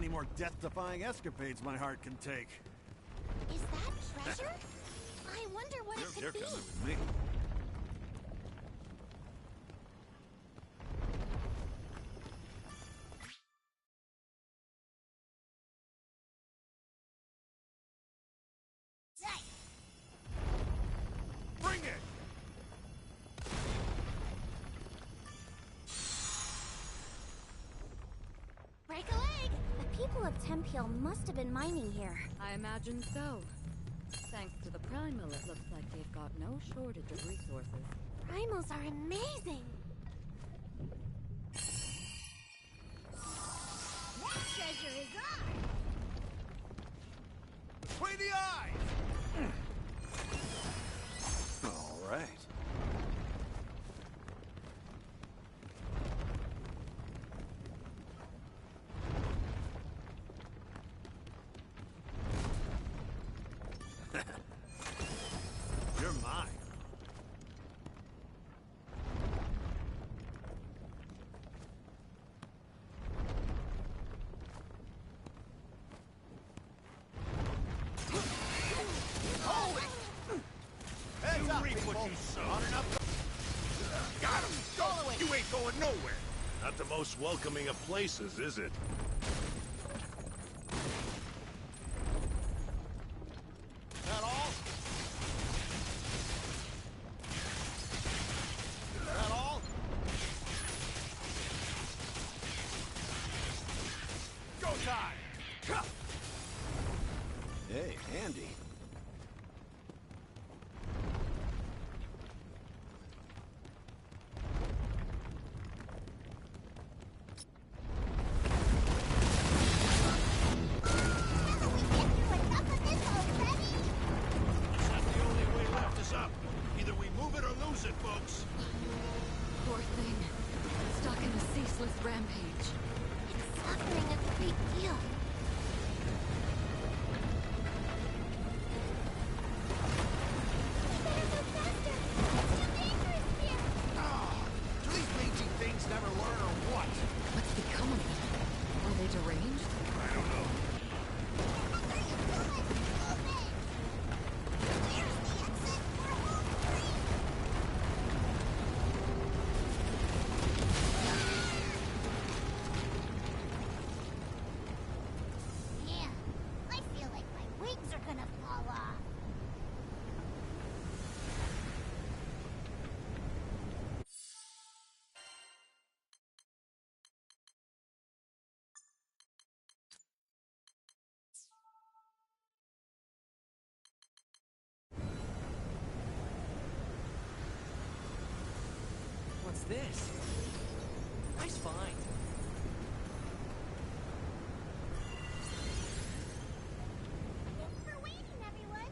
many more death-defying escapades my heart can take. Is that treasure? I wonder what it You're could be. coming with me. Bring it! Break a leg! The people of Tempeal must have been mining here. I imagine so. Thanks to the Primal, it looks like they've got no shortage of resources. Primals are amazing! That treasure is ours! Between the eyes! All right. You're mine. Heads up, people. What you sow. On and up. Got him! Go! You ain't going nowhere! Not the most welcoming of places, is it? That all? That all? Go time! Hey, handy. That's the only way left is up. Either we move it or lose it, folks. Poor thing. Stuck in a ceaseless rampage. It's suffering a great deal. We better go faster! It's too dangerous here! Do these raging things never learn or what? What's become of them? Are they deranged? I don't know. What are you doing? Move it! Where's the exit? We're home free! Yeah, I feel like my wings are gonna fall off. What's this? Nice find. Thanks for waiting, everyone.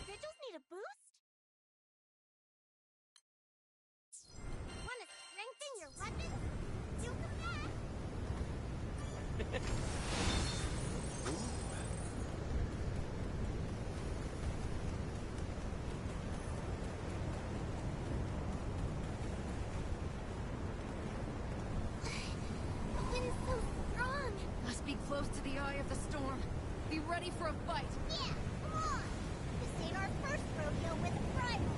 Vigils need a boost? Want to strengthen your weapons? You come back. The wind's so strong. Must be close to the eye of the storm. Be ready for a fight. Yeah, come on. This ain't our first rodeo with a primal.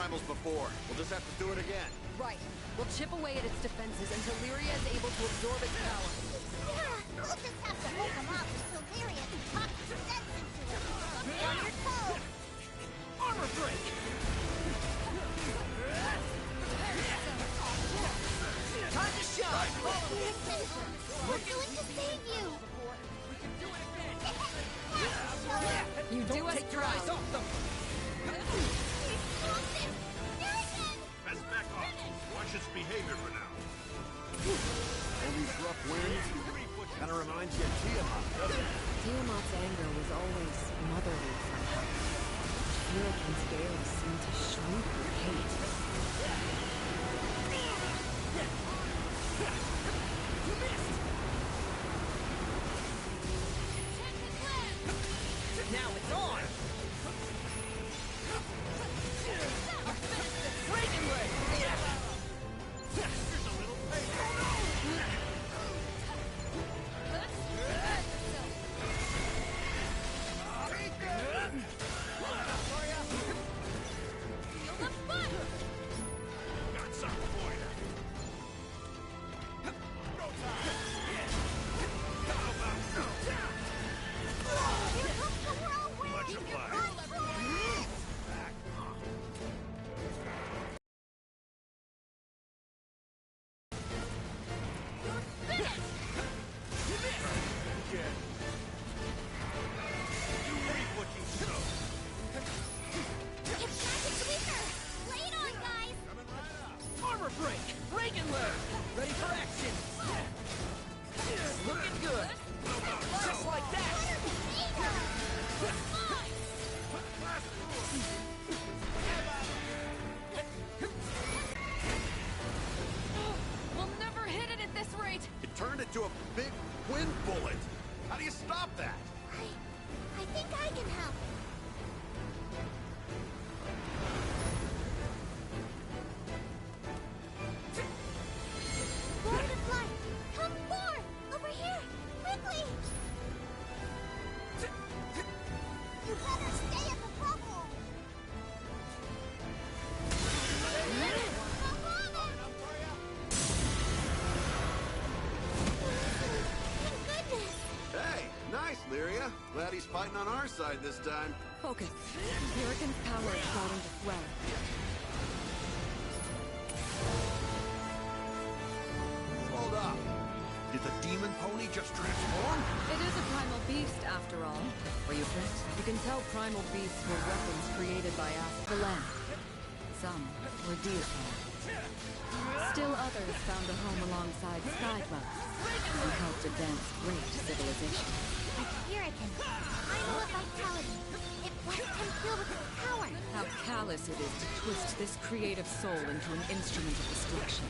primals before. We'll just have to do it again. Right. We'll chip away at its defenses until Lyria is able to absorb its power. Yeah, we'll just have to hold them off until Lyria can talk some sense into it. Be on your toes. Armor break! Time to shine! We're going to save you. We can do it again! You do us Take your eyes proud. off them! Let's back off. Watch its behavior for now. All these rough winds. Kind of reminds you of Tiamat, doesn't it? Tiamat's anger was always motherly somehow. Hurricane's gales seemed to shrink with hate. Now it's on! Breaking leg! Here's a little Got something for you. No time. How about Here comes the whirlwind. much obliged? You reap what you sow. It's magic weaker. Lay it on, guys. armor break! Reagan leg! Ready for action! Looking good! Just like that! We'll never hit it at this rate. It turned into a big wind bullet. How do you stop that? I think I can help. Lord of Light, come forth! Over here! Quickly! You better stay at the bubble! Come on! Thank goodness! Hey, nice, Lyria. Glad he's fighting on our side this time. Focus. Hurricane's power is starting to swell. Hold up. Did the demon pony just transform? It is a primal beast, after all. Were you first? You can tell primal beasts were weapons created by us, the land. Some were deified. Still others found a home alongside sky clouds and helped advance great civilization. Like Hurricane, I know of vitality. It lets him feel with its power. How callous it is to twist this creative soul into an instrument of destruction.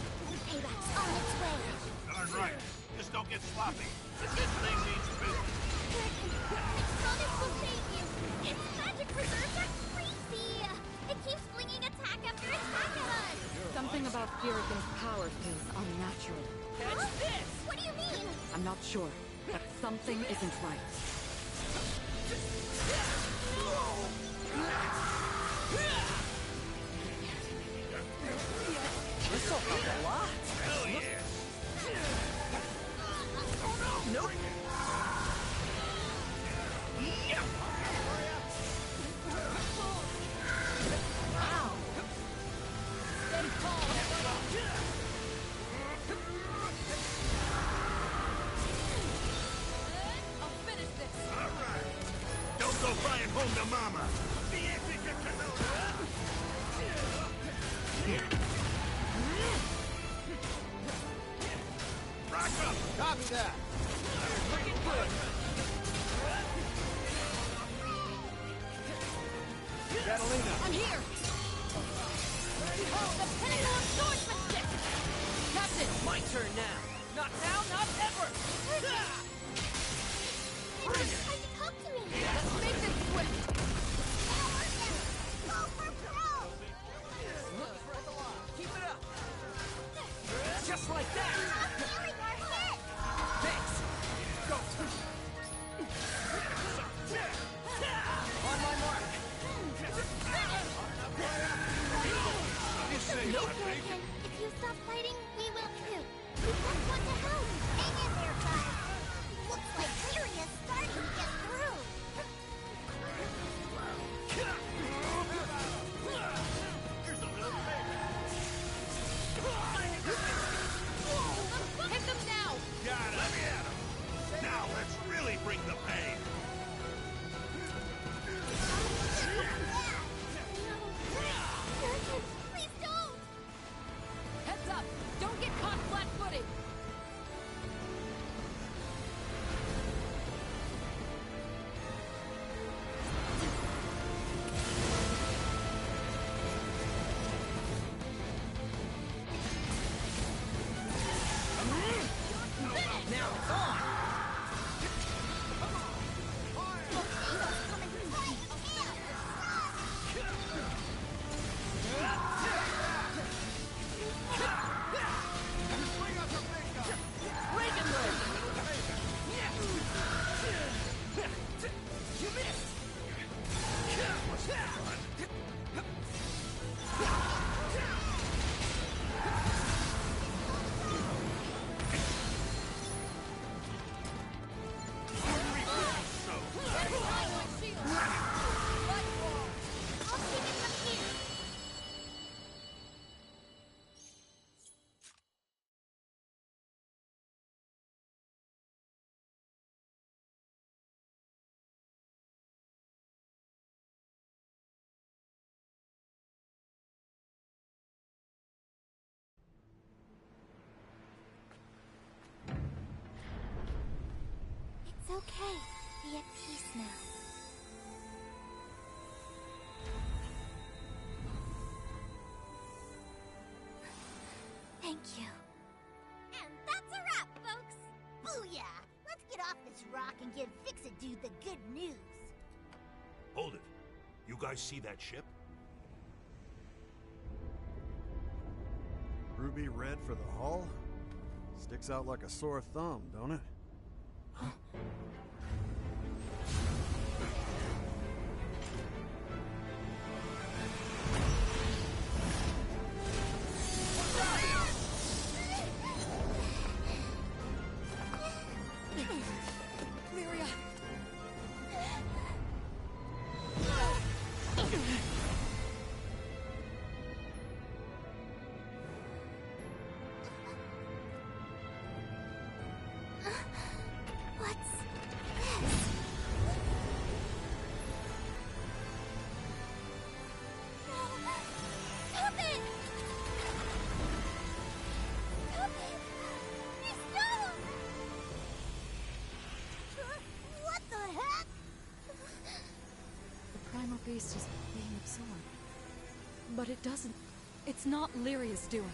Payback's on its way. Darn right. Just don't get sloppy. This thing needs business. Hurricane, Sonic will save you. Its magic reserves are crazy. It keeps flinging attack after attack at us. Something about Hurricane's power feels unnatural. Catch this! What do you mean? I'm not sure, but something isn't right. This will help a lot! Hell yeah. Nope! Wow! Stay calm, I'll finish this. All right. Don't go flying home to mama. Rock up. Copy that. Pretty good! Catalina. I'm here. Oh, the pinnacle of swordsmanship. Captain, My turn now! Not now, not ever! Trying to talk to me. let's make this swift. Go for broke. Look for the line. Keep it up! Just like that! Feeling our hit. Thanks! Go! On my mark! okay. Be at peace now. Thank you. And that's a wrap, folks! Booyah! Let's get off this rock and give Fix-It-Dude the good news. Hold it. You guys see that ship? Ruby red for the hull? Sticks out like a sore thumb, don't it? Lyria! What's this? No! Stop it! Stop it! Please stop! What the heck? The primal beast is being absorbed. But it doesn't... It's not Lyria's doing.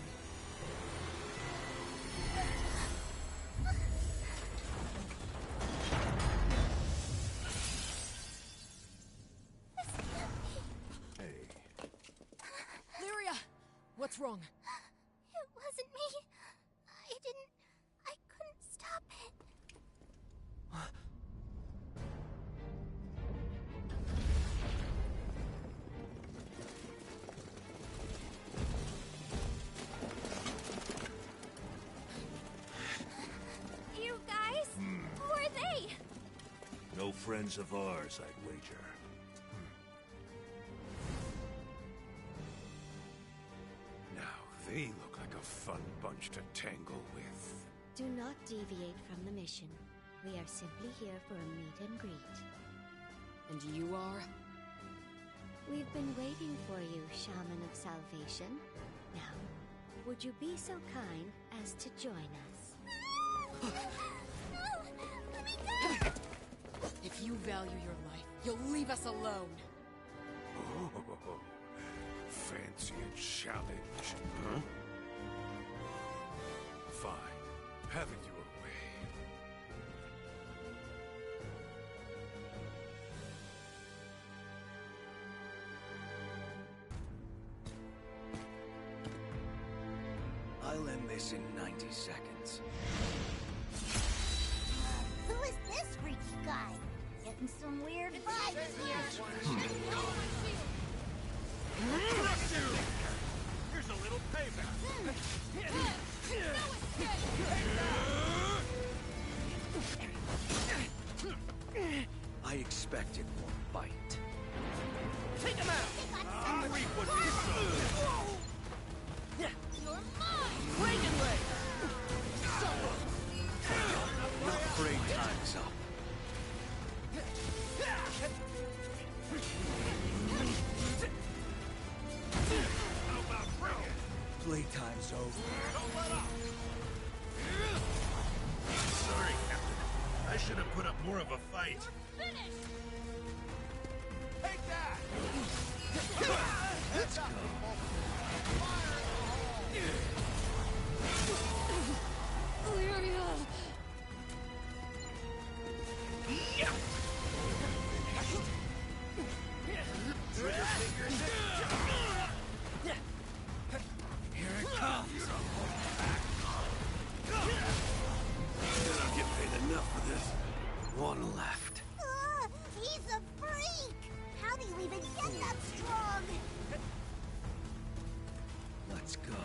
Hey. Lyria! What's wrong? It wasn't me. I couldn't stop it. You guys? Who are they? No friends of ours, I'd wager. Now, they look like a fun bunch to tangle with. Do not deviate from the mission. We are simply here for a meet and greet. And you are? We've been waiting for you, Shaman of Salvation. Now, would you be so kind as to join us? No! Let me go! If you value your life, you'll leave us alone. Oh, fancy a challenge, huh? Fine. Have it your way. I'll end this in 90 seconds. Who is this freaky guy? Getting some weird vibes here. Crush you! Here's a little payback. I expected one bite. Take him out! I'll reap what you sow. You're mine! Reagan leg! Your parade time's up. How about Reagan? Playtime's over. Don't let up! Sorry, Captain. I should have put up more of a fight. Finish! Take that! Let's go. Lyria! Here it comes. I'll get paid enough for this. One left. He's a freak! How do you even get that strong? Let's go.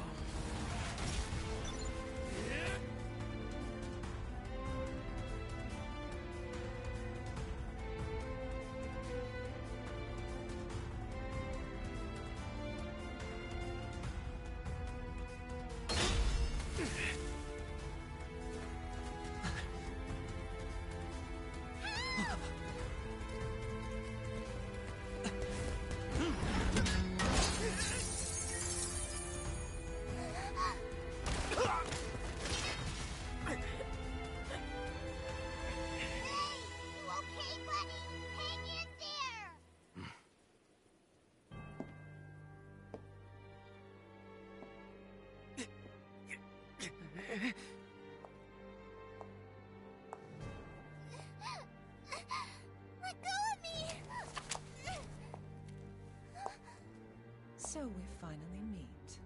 we finally meet.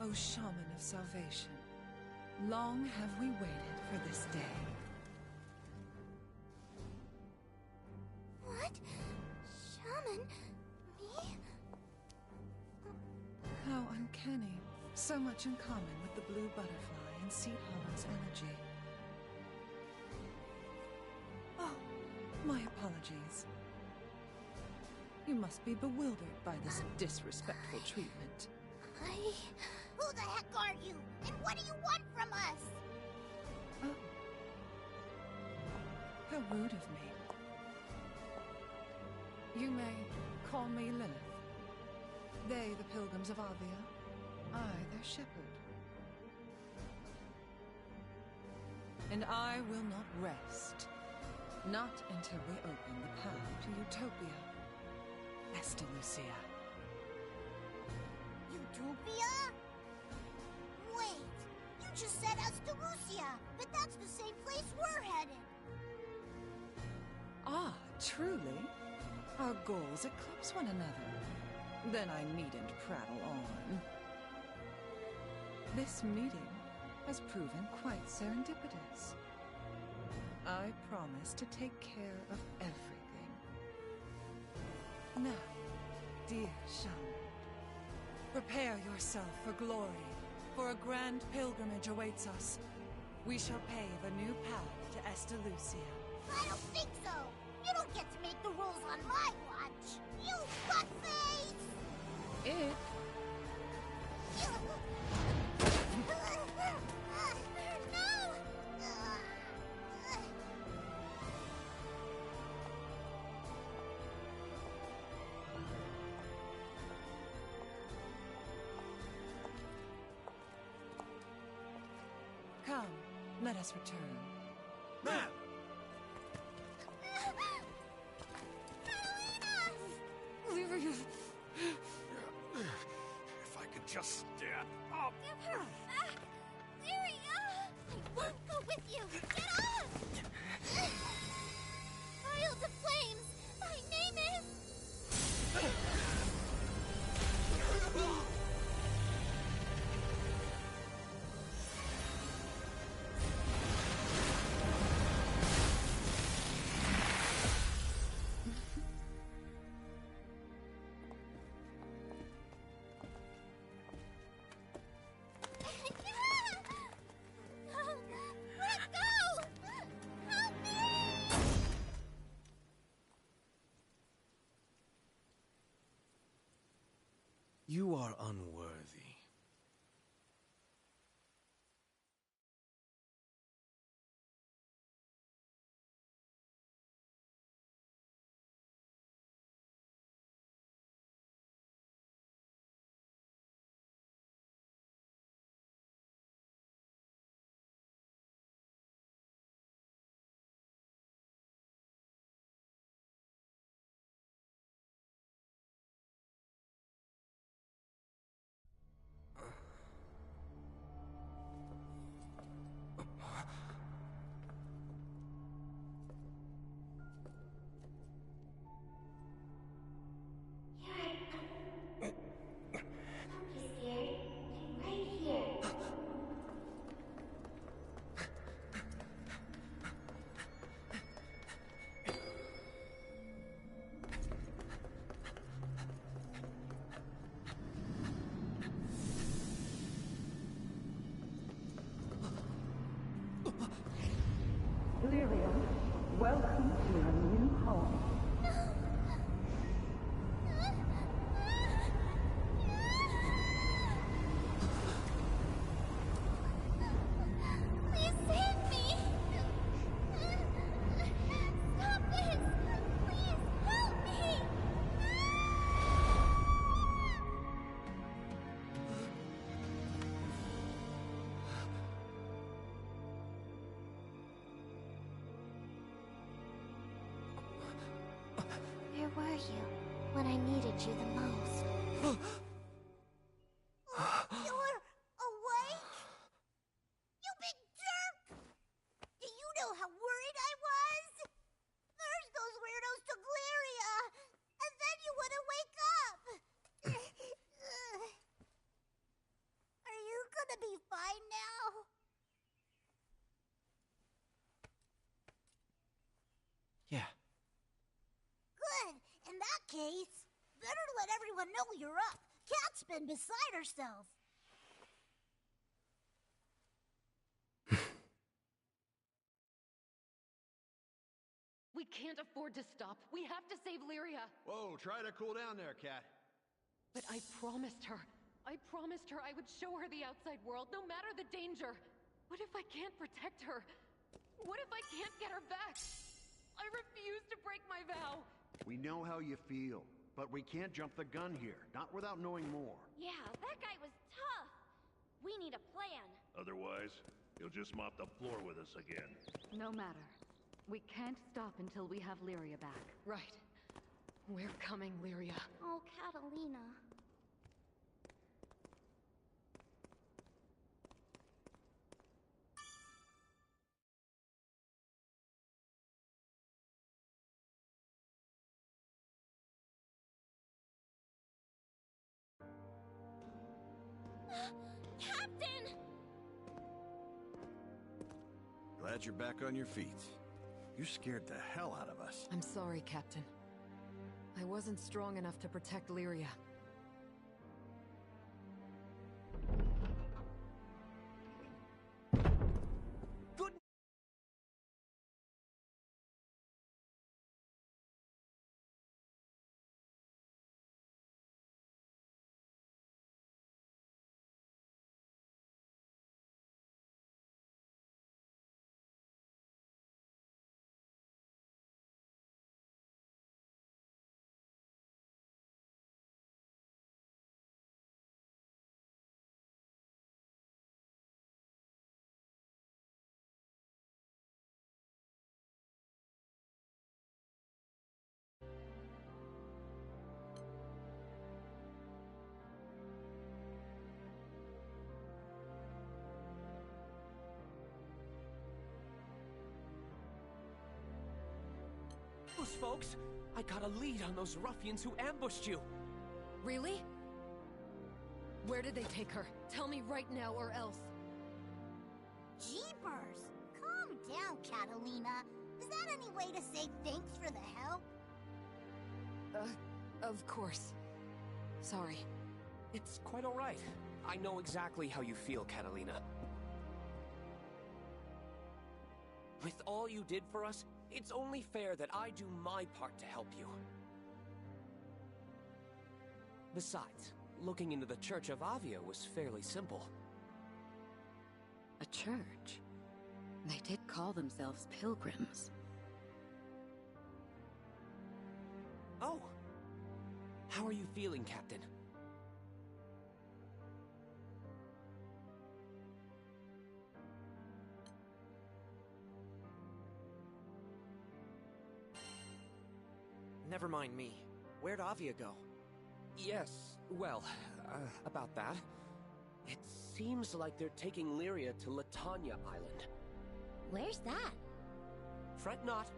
O Shaman of Salvation, long have we waited for this day. What? Shaman? Me? How uncanny. So much in common with the blue butterfly and Seat Hollow's energy. Oh, my apologies. You must be bewildered by this disrespectful treatment. Who the heck are you? And what do you want from us? Oh. How rude of me. You may call me Lilith. They, the pilgrims of Avia. I, their shepherd. And I will not rest. Not until we open the path to Utopia. Estalucia. Utopia? Wait, you just said Estalucia, but that's the same place we're headed. Ah, truly? Our goals eclipse one another. Then I needn't prattle on. This meeting has proven quite serendipitous. I promise to take care of everything. Now, dear Shaman, prepare yourself for glory, for a grand pilgrimage awaits us. We shall pave a new path to Estalucia. I don't think so. You don't get to make the rules on my watch. You fuckface! If Come, let us return. Man! If I could just stand up. Give her back! Lyria! I won't go with you! Get off! Child of Flames! My name is... Let go! Help me! You are unworthy. Lyria, welcome to your new home. Please save me! Stop this! Please help me! Where were you when I needed you the most? You're case, better let everyone know you're up. Cat's been beside herself. We can't afford to stop. We have to save Lyria. Whoa, try to cool down there, Cat. But I promised her I would show her the outside world, no matter the danger. What if I can't protect her? What if I can't get her back? I refuse to break my vow. We know how you feel, but we can't jump the gun here, not without knowing more. Yeah, that guy was tough. We need a plan. Otherwise, he'll just mop the floor with us again. No matter. We can't stop until we have Lyria back. Right. We're coming, Lyria. Oh, Catalina. Captain! Glad you're back on your feet. You scared the hell out of us. I'm sorry, Captain. I wasn't strong enough to protect Lyria. Good. Those folks, I got a lead on those ruffians who ambushed you. Really? Where did they take her? Tell me right now or else. Jeepers! Calm down, Catalina. Is that any way to say thanks for the help? Of course. Sorry. It's quite all right. I know exactly how you feel, Catalina. With all you did for us, it's only fair that I do my part to help you. Besides, looking into the Church of Avia was fairly simple. A church? They did call themselves pilgrims. Oh. How are you feeling, Captain? Never mind me. Where'd Avia go? Yes, well, about that. It seems like they're taking Lyria to Latanya Island. Where's that? Fret not.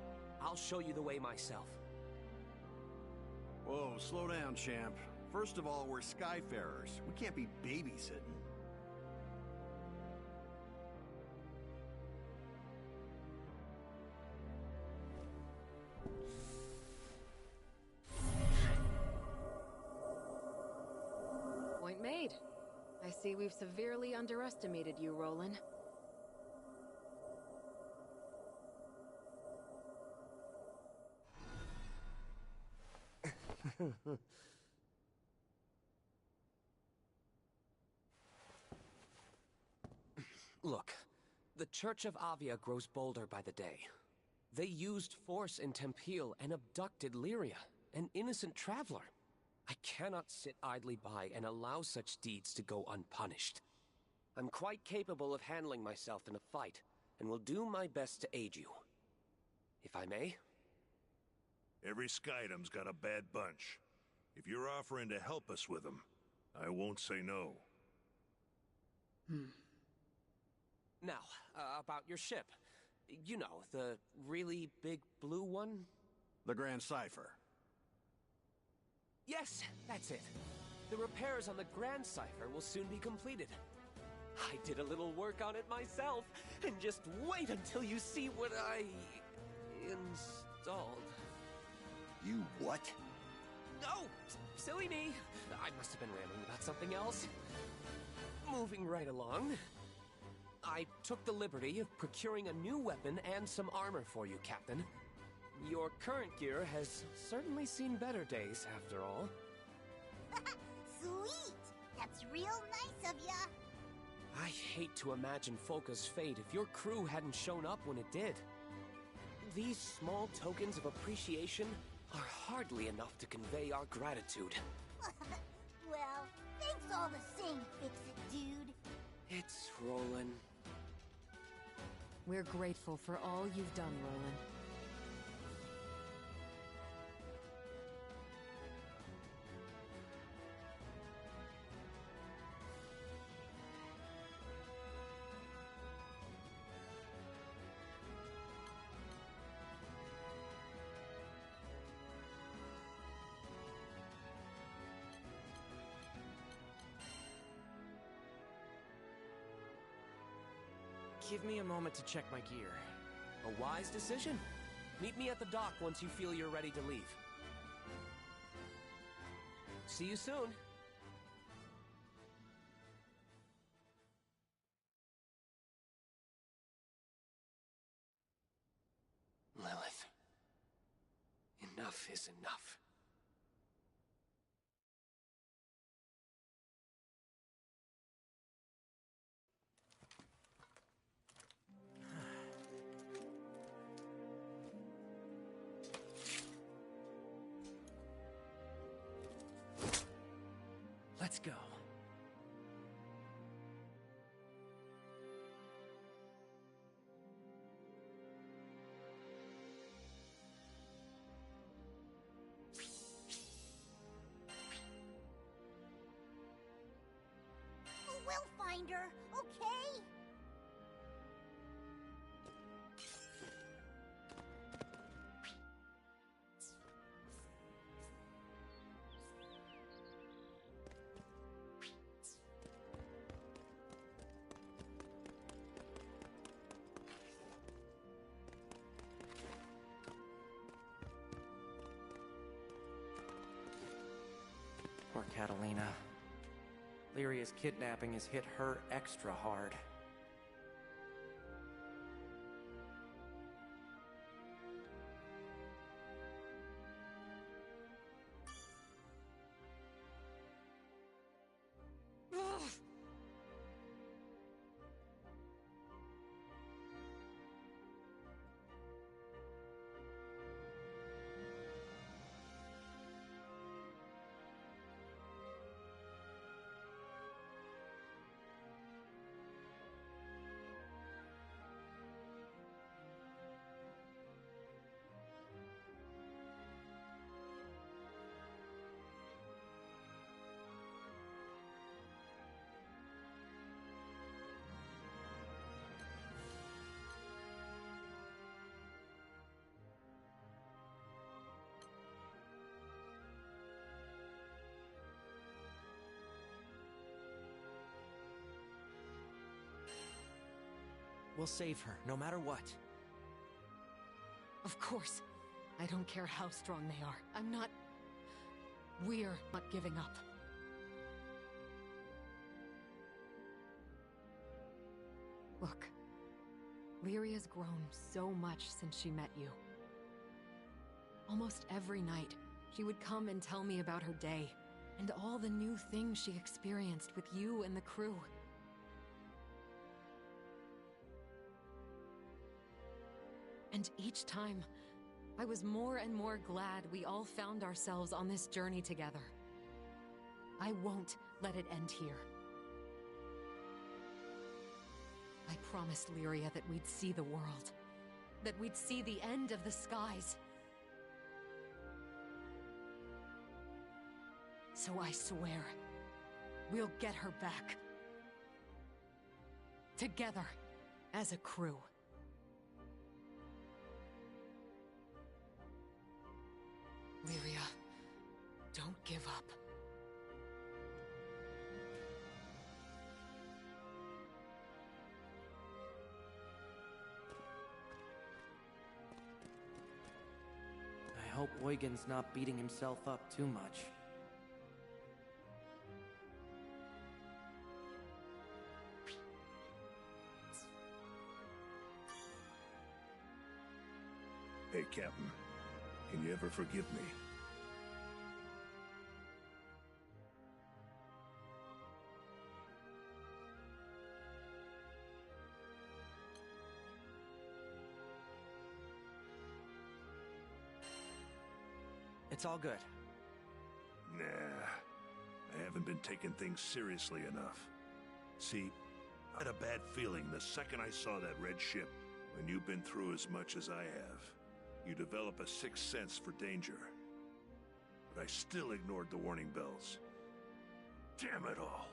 I'll show you the way myself. Whoa, slow down, champ. First of all, we're skyfarers. We can't be babysitting. Point made. I see we've severely underestimated you, Roland. Look, the Church of Avia grows bolder by the day. They used force in Tempeal and abducted Lyria, an innocent traveler. I cannot sit idly by and allow such deeds to go unpunished. I'm quite capable of handling myself in a fight, and will do my best to aid you. If I may? Every Skydam's got a bad bunch. If you're offering to help us with them, I won't say no. Now, about your ship. You know, the really big blue one? The Grand Cipher. Yes, that's it. The repairs on the Gran Cipher will soon be completed. I did a little work on it myself, and just wait until you see what I installed. You what? Oh, silly me. I must have been rambling about something else. Moving right along. I took the liberty of procuring a new weapon and some armor for you, Captain. Your current gear has certainly seen better days, after all. Sweet! That's real nice of ya. I hate to imagine Folka's fate if your crew hadn't shown up when it did. These small tokens of appreciation are hardly enough to convey our gratitude. Well, thanks all the same, Fix-It Dude. It's Roland. We're grateful for all you've done, Roland. Give me a moment to check my gear. A wise decision. Meet me at the dock once you feel you're ready to leave. See you soon. Lilith. Enough is enough. Let's go. We'll find her, okay? Poor Catalina. Lyria's kidnapping has hit her extra hard. We'll save her, no matter what. Of course. I don't care how strong they are. We're not giving up. Look, Lyria's grown so much since she met you. Almost every night, she would come and tell me about her day, and all the new things she experienced with you and the crew. And each time, I was more and more glad we all found ourselves on this journey together. I won't let it end here. I promised Lyria that we'd see the world, that we'd see the end of the skies. So I swear, we'll get her back. Together, as a crew. Lyria, don't give up. I hope Eugen's not beating himself up too much. Hey, Captain. Can you ever forgive me? It's all good. Nah. I haven't been taking things seriously enough. See, I had a bad feeling the second I saw that red ship. When you've been through as much as I have, you develop a sixth sense for danger. But I still ignored the warning bells. Damn it all.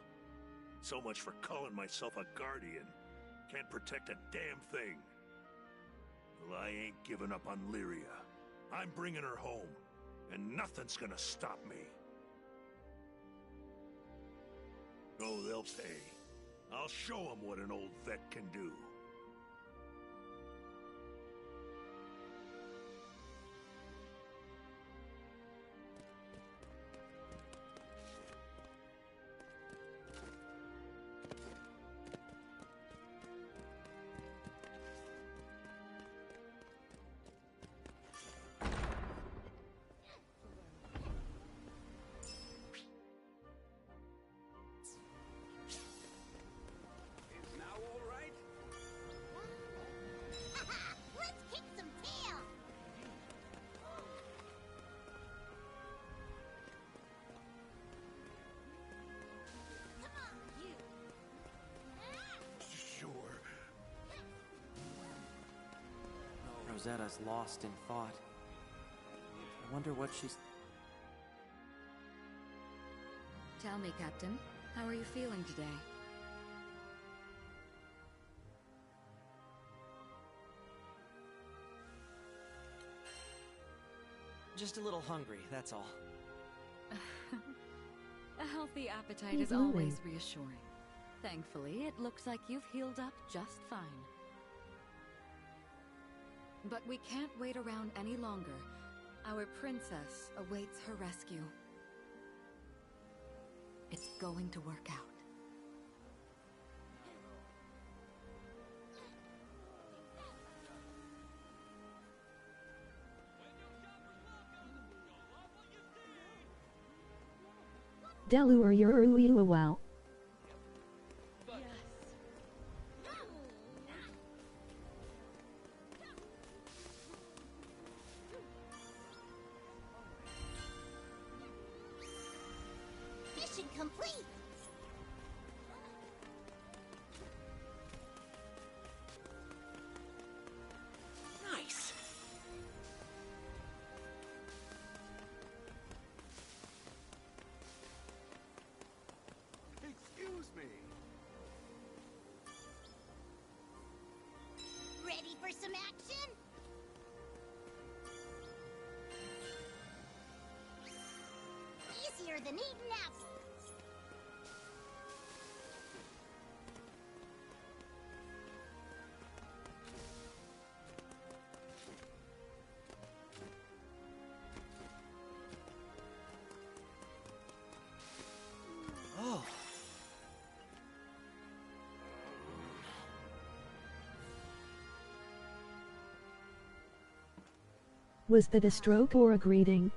So much for calling myself a guardian. Can't protect a damn thing. Well, I ain't giving up on Lyria. I'm bringing her home. And nothing's gonna stop me. Oh, they'll pay. I'll show them what an old vet can do. Let's kick some tail! Come on, you! Sure. Rosetta's lost in thought. I wonder what she's... Tell me, Captain, how are you feeling today? Just a little hungry, that's all. A healthy appetite is always reassuring. Thankfully, it looks like you've healed up just fine. But we can't wait around any longer. Our princess awaits her rescue. It's going to work out. Delu or your wow. Mission complete! Nice! Excuse me. Ready for some action? Easier than eating apples. Oh. Was that a stroke or a greeting?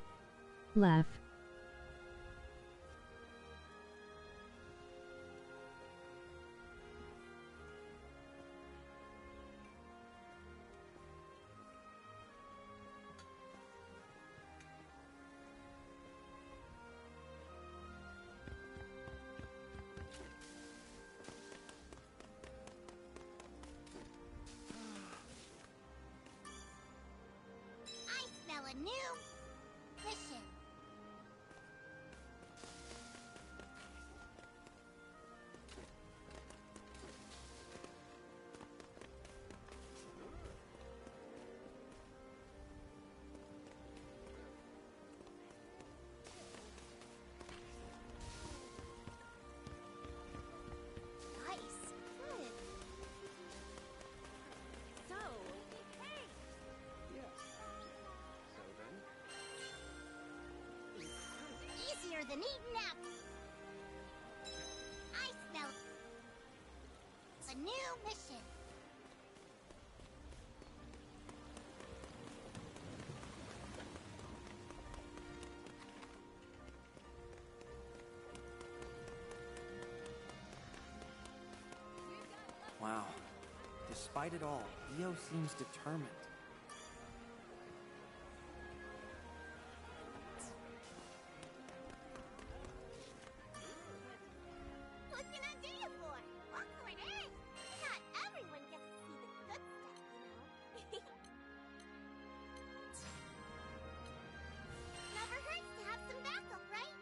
Laugh. I smell a new mission. Nice. Good. So, hey! Yes. So then? than eating apples. I smell a new mission. Wow. Despite it all, Io seems determined. What can I do you for? Awkward, eh? Not everyone gets to see the good stuff, you know? Never hurts to have some backup, right?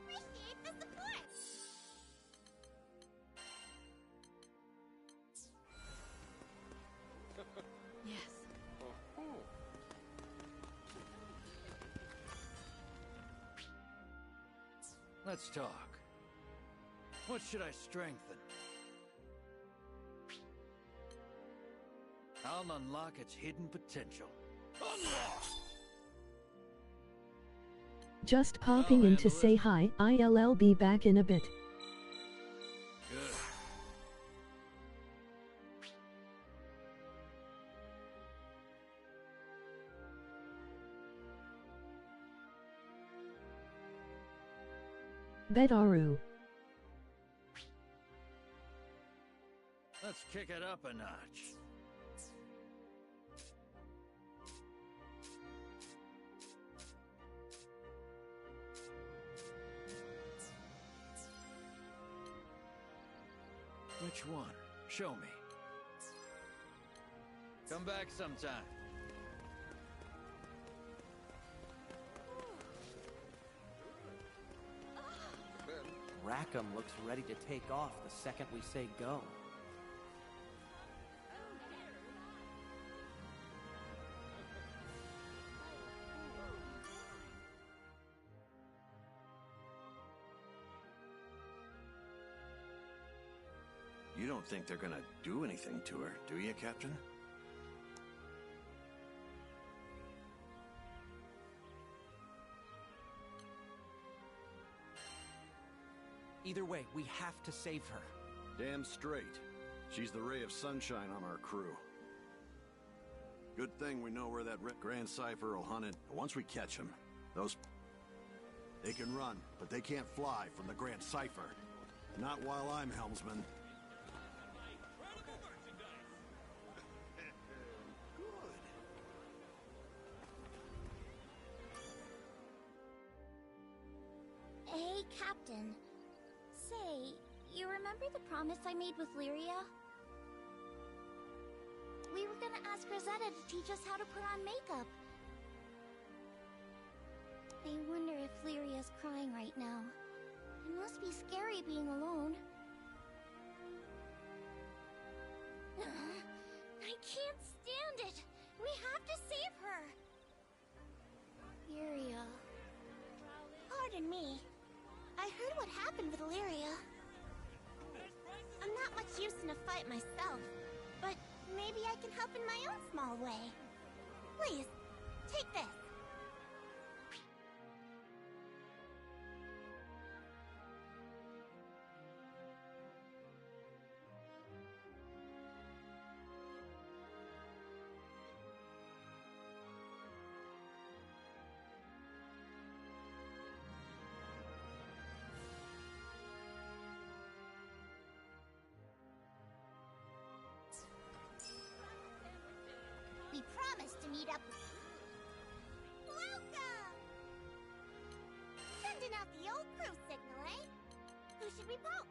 Appreciate the support! Yes. Let's talk. What should I strengthen? I'll unlock its hidden potential. Unlock! Just popping in to say hi. I'll be back in a bit. Good. Bedaru. Let's kick it up a notch. Which one? Show me. Come back sometime. Rackham looks ready to take off the second we say go. You don't think they're gonna do anything to her, do you, Captain? Either way, we have to save her. Damn straight. She's the ray of sunshine on our crew. Good thing we know where that Grand Cipher will hunt it. Once we catch him, those... They can run, but they can't fly from the Grand Cipher. Not while I'm helmsman. Hey, Captain. Say, you remember the promise I made with Lyria? We were gonna ask Rosetta to teach us how to put on makeup. I wonder if Lyria's crying right now. It must be scary being alone. I can't stand it! We have to save her! Lyria... Pardon me. I heard what happened with Lyria. I'm not much use in a fight myself, but maybe I can help in my own small way. Please, take this. We promised to meet up. Welcome! Sending out the old crew signal, eh? Who should we poke?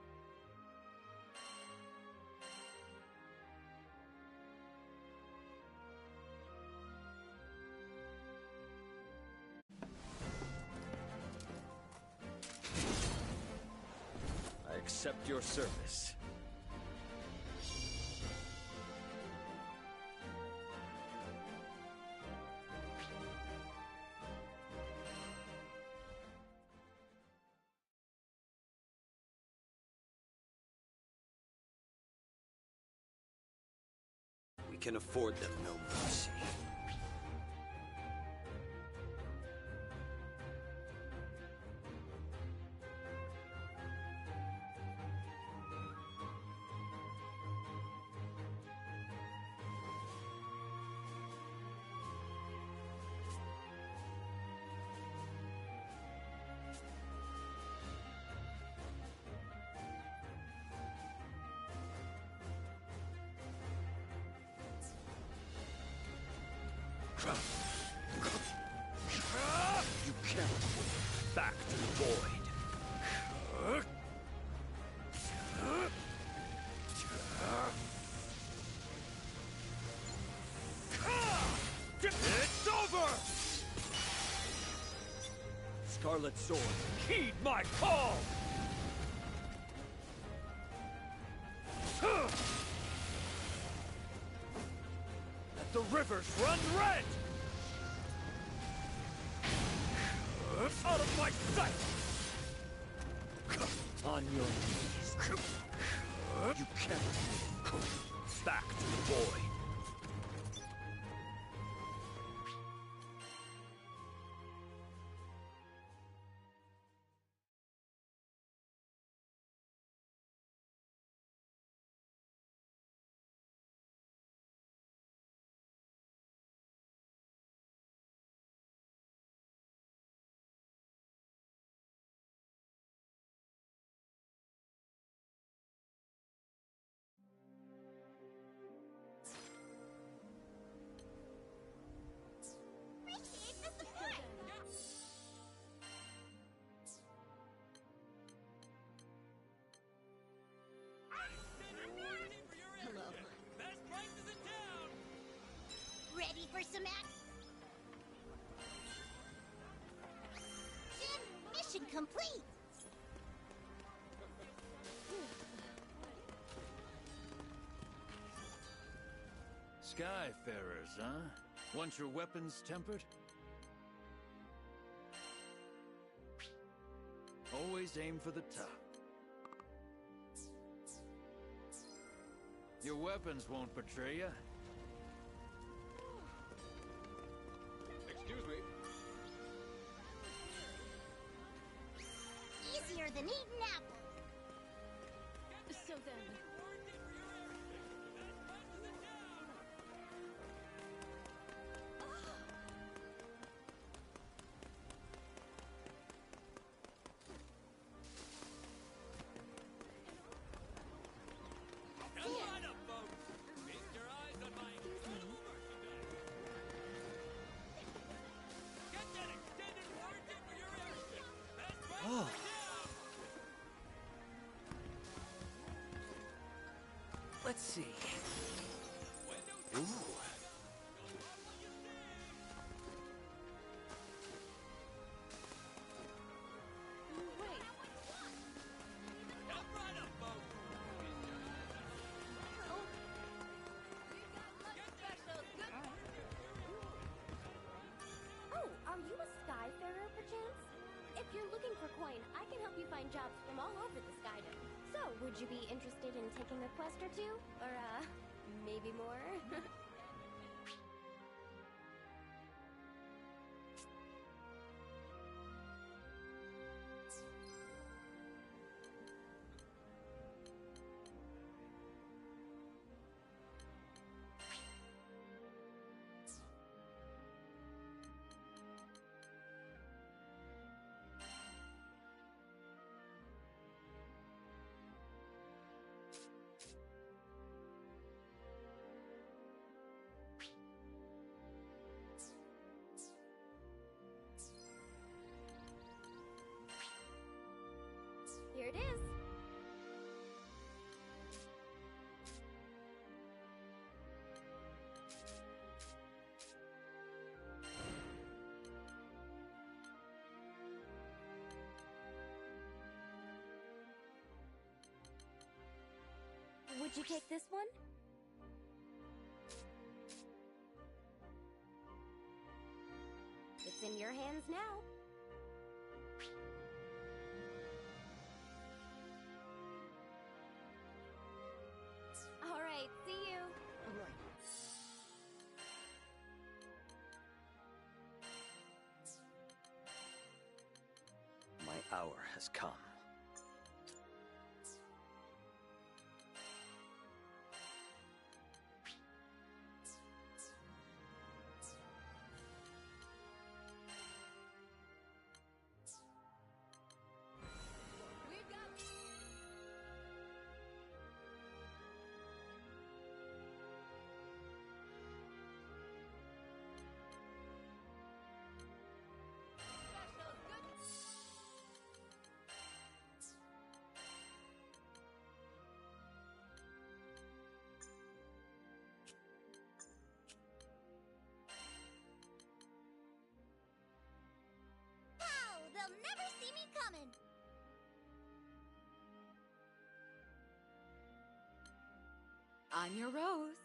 I accept your service. We can afford them no mercy. You can't. Back to the void. It's over! Scarlet Sword, heed my call! Let the rivers run red! Out of my sight! On your knees. You can't. Back to the void. Appreciate the support! Hello. Ready for some action? Mission complete! Skyfarers, huh? Want your weapons tempered? Always aim for the top. Your weapons won't betray you. Excuse me. Easier than eating apples. So then... Oh. Let's see. Ooh. Oh, are you a Skyfarer, perchance? If you're looking for coin, I can help you find jobs from all over the Skydom. So, would you be interested in taking a quest or two? Or, maybe more? Here it is. Would you take this one? It's in your hands now. All right, see you. All right. has come. They'll never see me coming. I'm your Rose.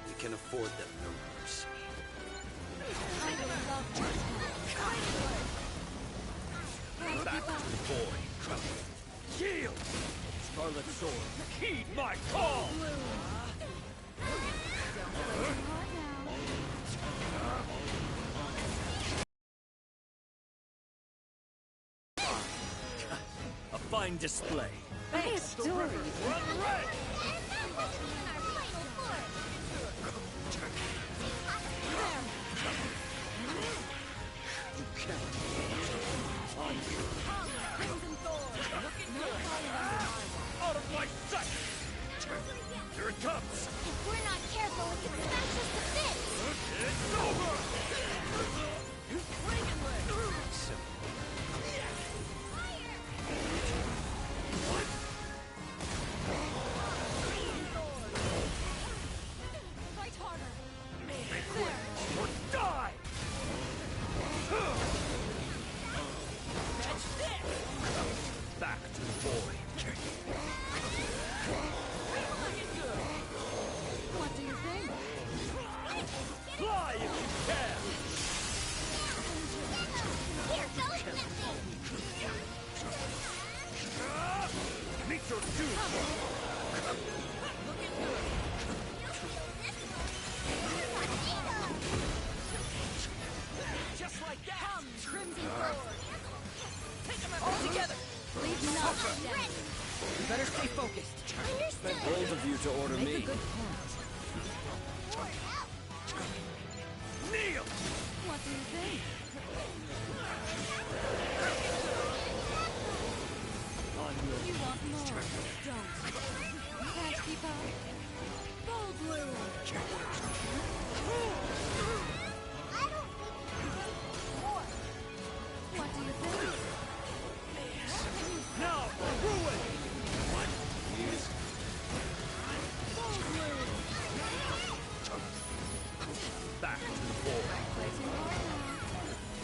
You can afford them no mercy. I would love to. Back to the boy. Yield! Scarlet Sword, heed my call! A fine display. Thanks, Dory. Run red! You can't. On you. Out of my sight! Here it comes! If we're not careful, it can smash us to bits. It's over! Fight harder. Or die! Back to the boy. What do you think? Fly if you can! Here goes nothing. Meet your doom! Just like that! Come, Crimson Sword. Take them all together! Leave nothing down. You better stay focused. Understood. Bold of you to order Make a me. good point. Kneel! What do you think? On your You want more? Don't. Can't keep up. Gold blue. I don't think more. What do you think? Now, ruin! What? Gold blue. back to the boy. Placing order.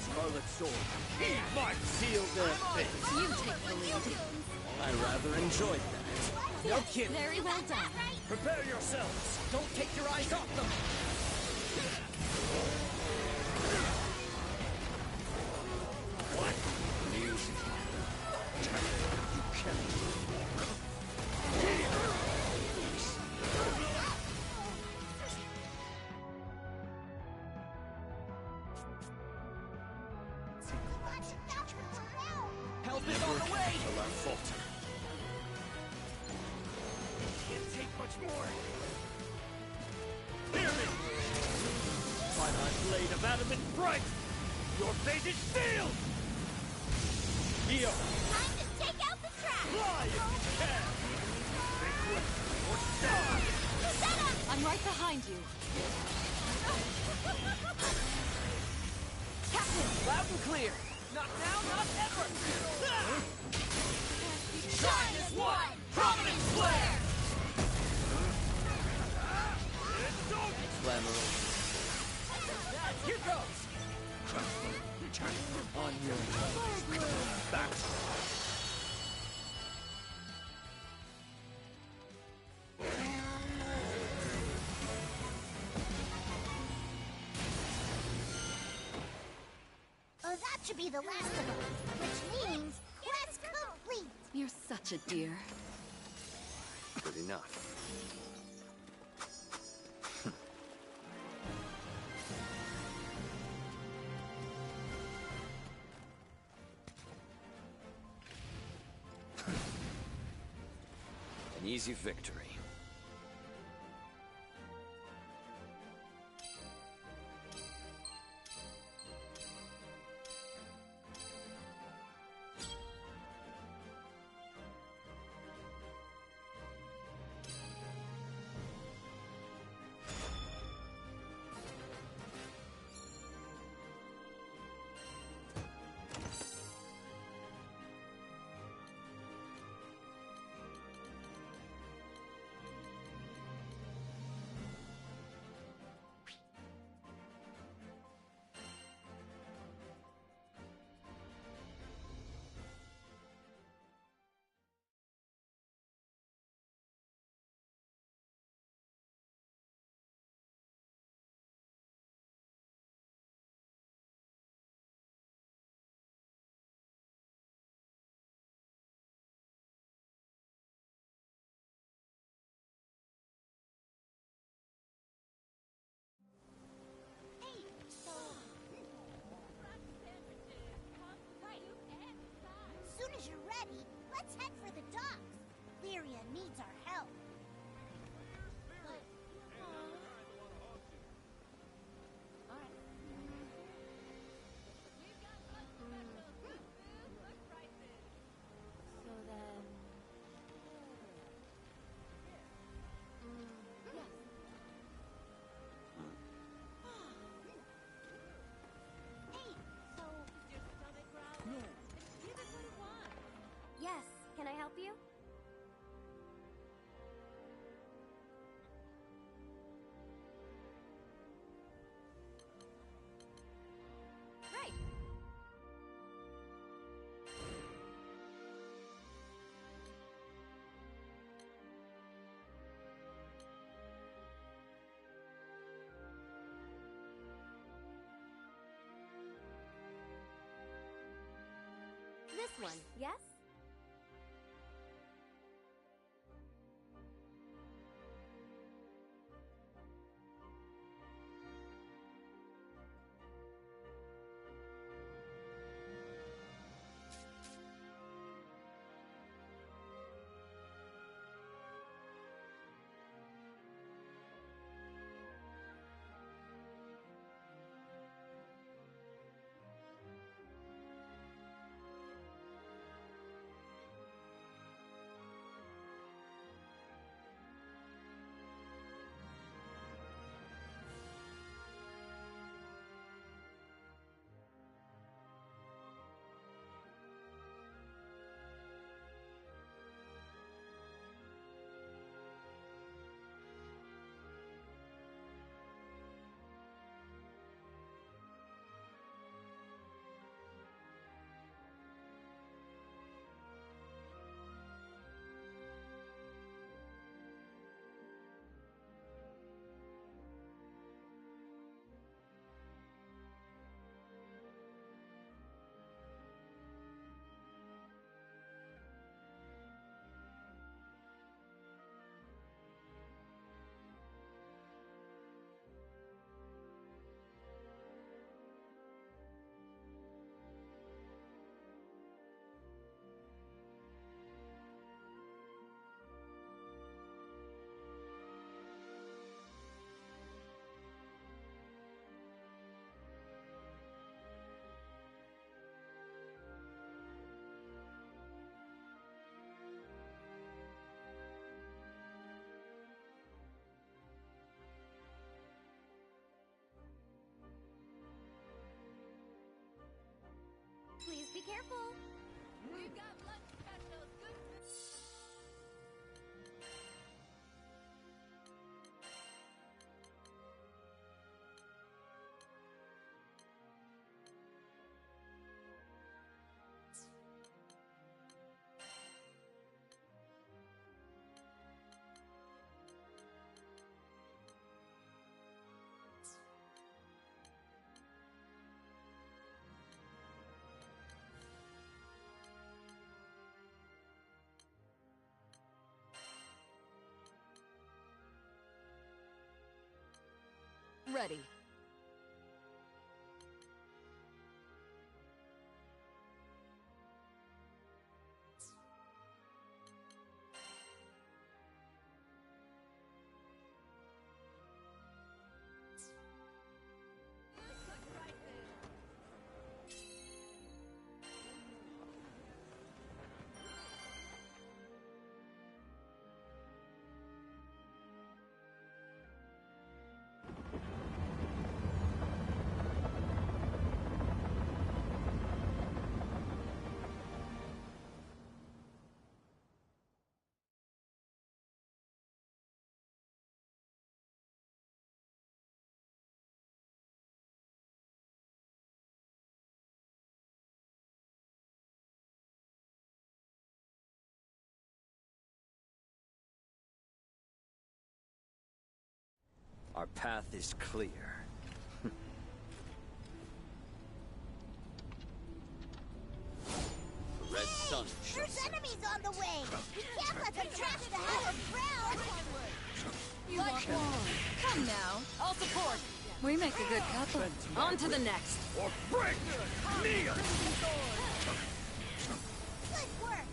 Scarlet Sword. Heed my Seal their fate. You take the lead. I rather enjoyed that. No kidding. Very well done. Prepare yourselves! Don't take your eyes off them. What? Music. You can't. Help is on the way. Till I falter. Can't take much more! Hear me! Finite blade of adamant bright! Your fate is sealed! Io, Time to take out the trap! fly if you can! Make way or die! I'm right behind you. Captain, loud and clear. Not now, not ever! Shine as one! Prominence flare! Glamour. Here goes! On your back. Oh, that should be the last of us, which means quest complete! You're such a dear. Good enough. An easy victory. As soon as you're ready, let's head for the docks. Lyria needs our help. So then... yes. Hey, so... Does your stomach growl? No. Give it what it wants. Yes, can I help you? Right. This one, yes? Careful! We've got lunch specials. Good. Ready. Our path is clear. Red sun. There's enemies on the way! We can't let them trash the hallowed ground! You want more? Come now. I'll support. We make a good couple. On to the next. Or break! Kneel! Good work!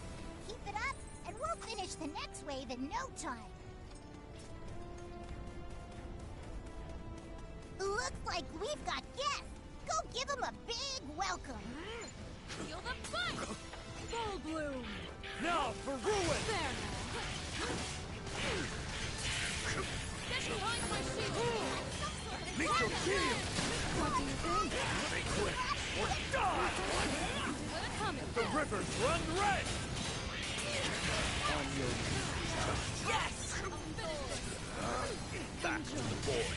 Keep it up, and we'll finish the next wave in no time. Looks like we've got guests! Go give them a big welcome! Feel the fight! Full bloom. Now for ruin! There now! Get behind my shield! Meet your kill! What do you think? Be quick, or die! We're coming! The rivers run red! On your Yes! back to the board.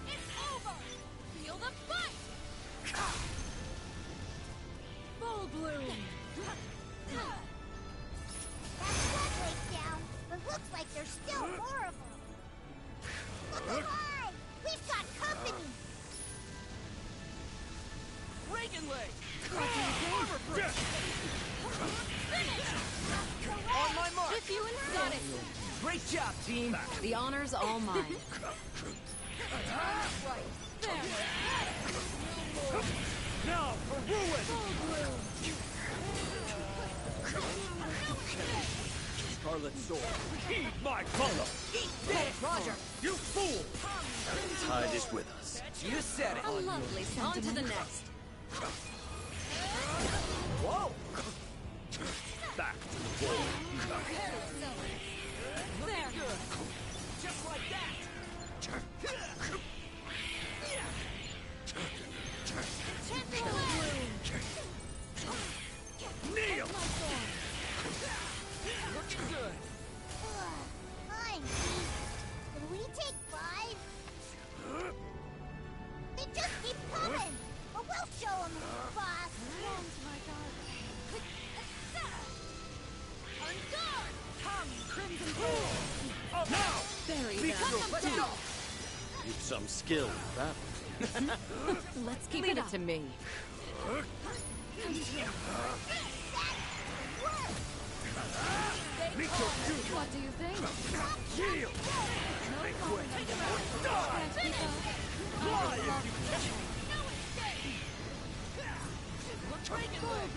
It's over! Feel the fight! Full bloom. That's one break down, but looks like there's still more of them. Look alive! We've got company! Reagan leg! What do you think? On my mark! If you got it! Great job, team! The honor's all mine. There! Now for ruin! Scarlet Sword, heed my follow! Eat this! Roger! You fool! The tide is with us. You said it! A lovely sentiment. On to the next. Whoa! Back to the board. There! Just like that! Kneel! Looking good! Fine. Can we take 5? They just keep coming! But we'll show them who's boss! On guard! Come, Crimson Gold! Up now! Bury Be them. through. Let's go! You've some skill with that. Let's keep it to me. Meet your doom! What do you think? Yield! Be quick! Or die! Fly if you can! Reagan leg!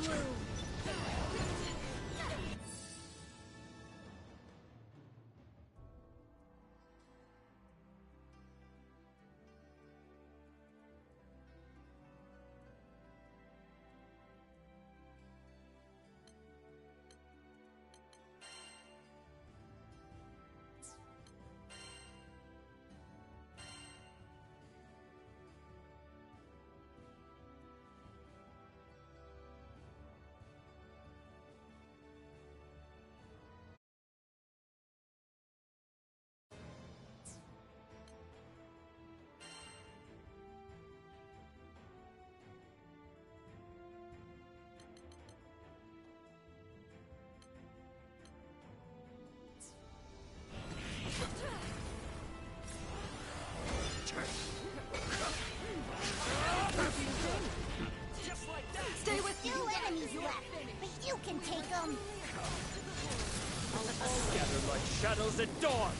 Gather like shadows at dawn!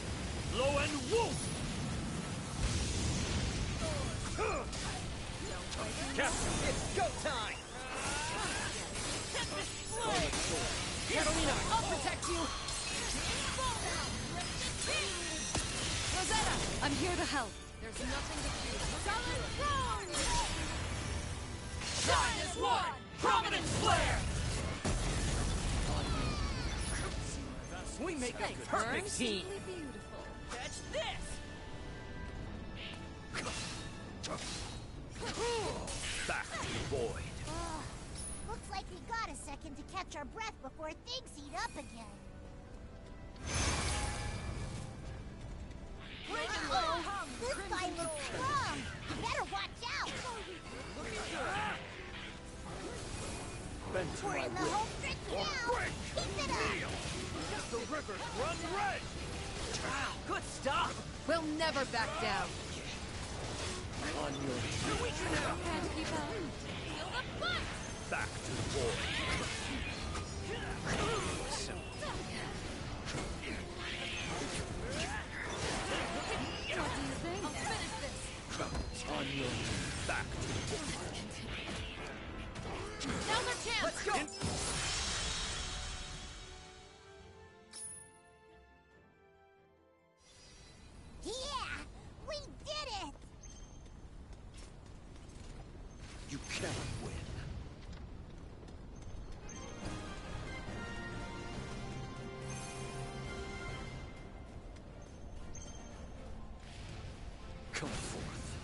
Blow and whoop! Captain, it's go time! Catalina, I'll protect you! Rosetta, I'm here to help. There's nothing to fear. Shine as one! Prominence flare! We make a perfect team! Beautiful. Catch this! Back to the void. Looks like we got a second to catch our breath before things heat up again. Uh-oh! This guy looks strong! You better watch out! Bend to We're my in the will. home stretch Or now! break! Keep it up! The rivers run red! Wow, good stuff! We'll never back down. On your feet. Can't keep up. Feel the fight! Back to the void. What do you think? I'll finish this! On your back to the void. Now's our chance! Let's go! Yeah! We did it! You cannot win. Come forth,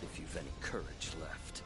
if you've any courage left.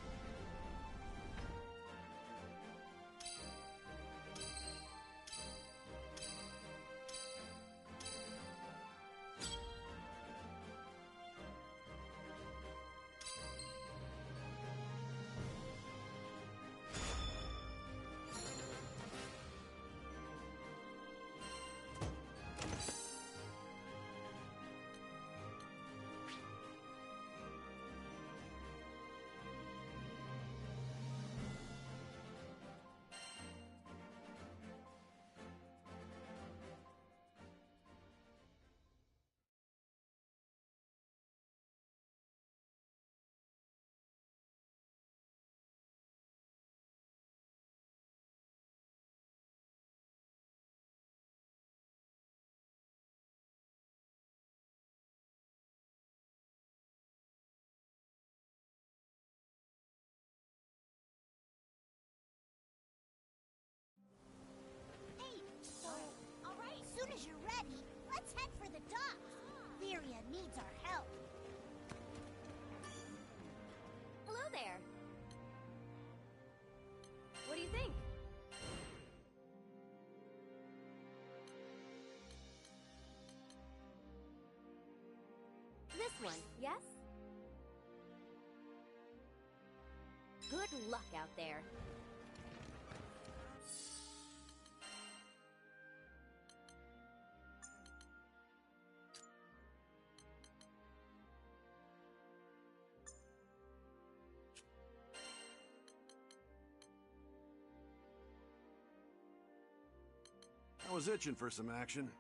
Alright, as soon as you're ready, let's head for the docks. Lyria needs our help. Hello there. What do you think? This one, yes? Good luck out there. I was itching for some action.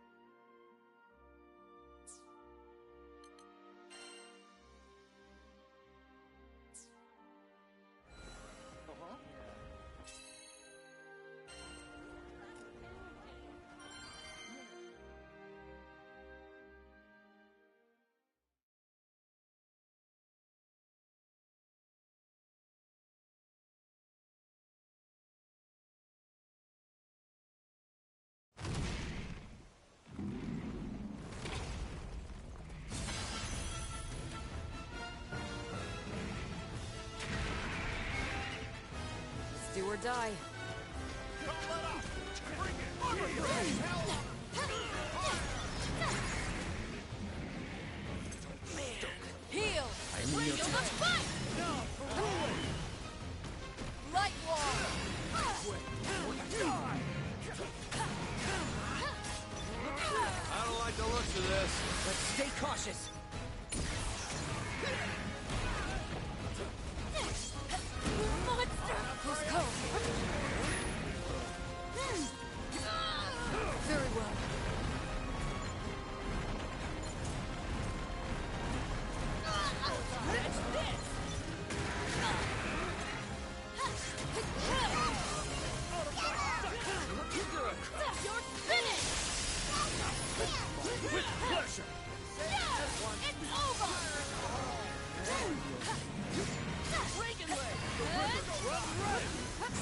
Do or die. Heal! Feel the fight! Light wall! I don't like the looks of this. Let's stay cautious. Monster! Who's cold?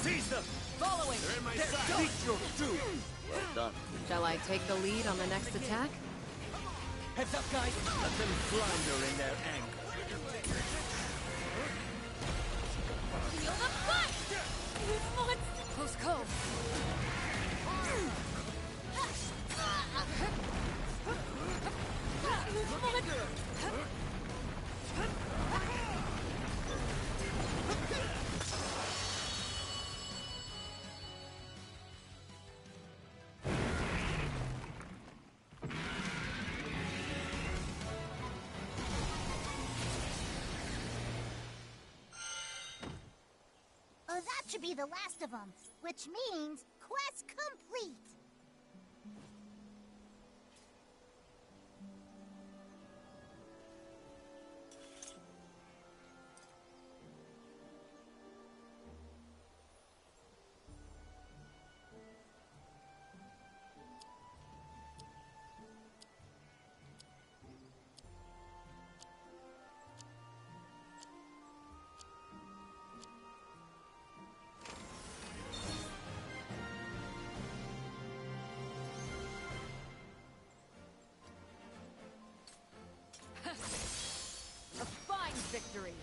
Seize them! Following! They're in my sight! Meet your doom! Well done. Shall I take the lead on the next attack? Heads up, guys! Let them flounder in their anger. Feel the fight! These monsters! Close call. Oh, that should be the last of them, which means quest complete. A fine victory!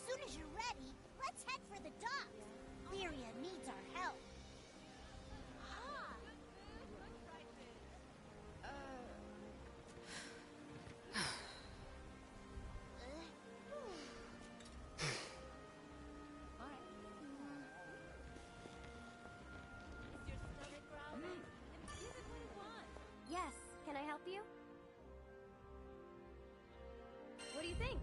Soon as you're ready, let's head for the docks. Lyria needs our help. Yes, can I help you? What do you think?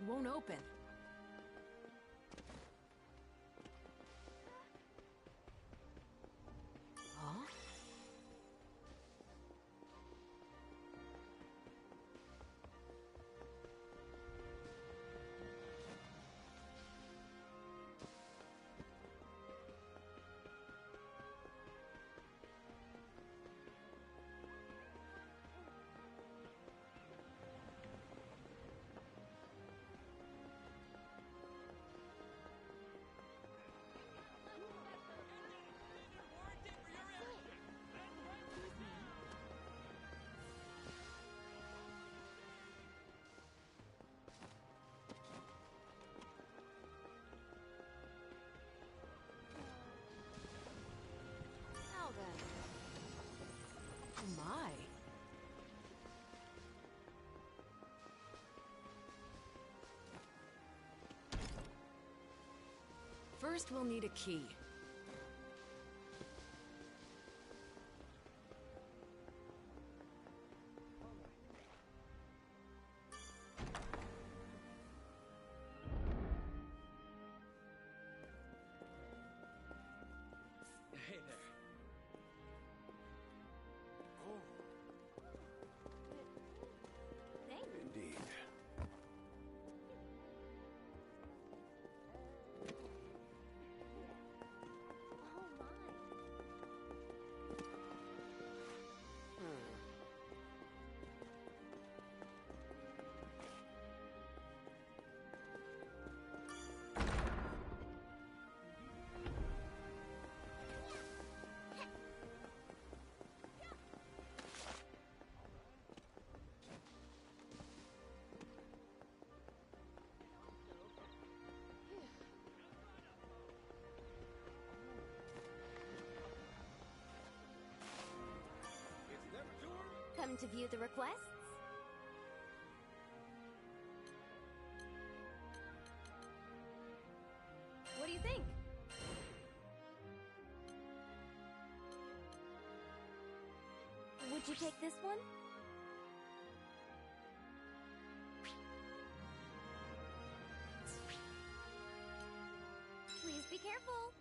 It won't open. Huh? Now then. Oh my. First, we'll need a key. Hey there. Thanks. Indeed. Oh my. Come to view the requests? What do you think? Would you take this one? Please be careful.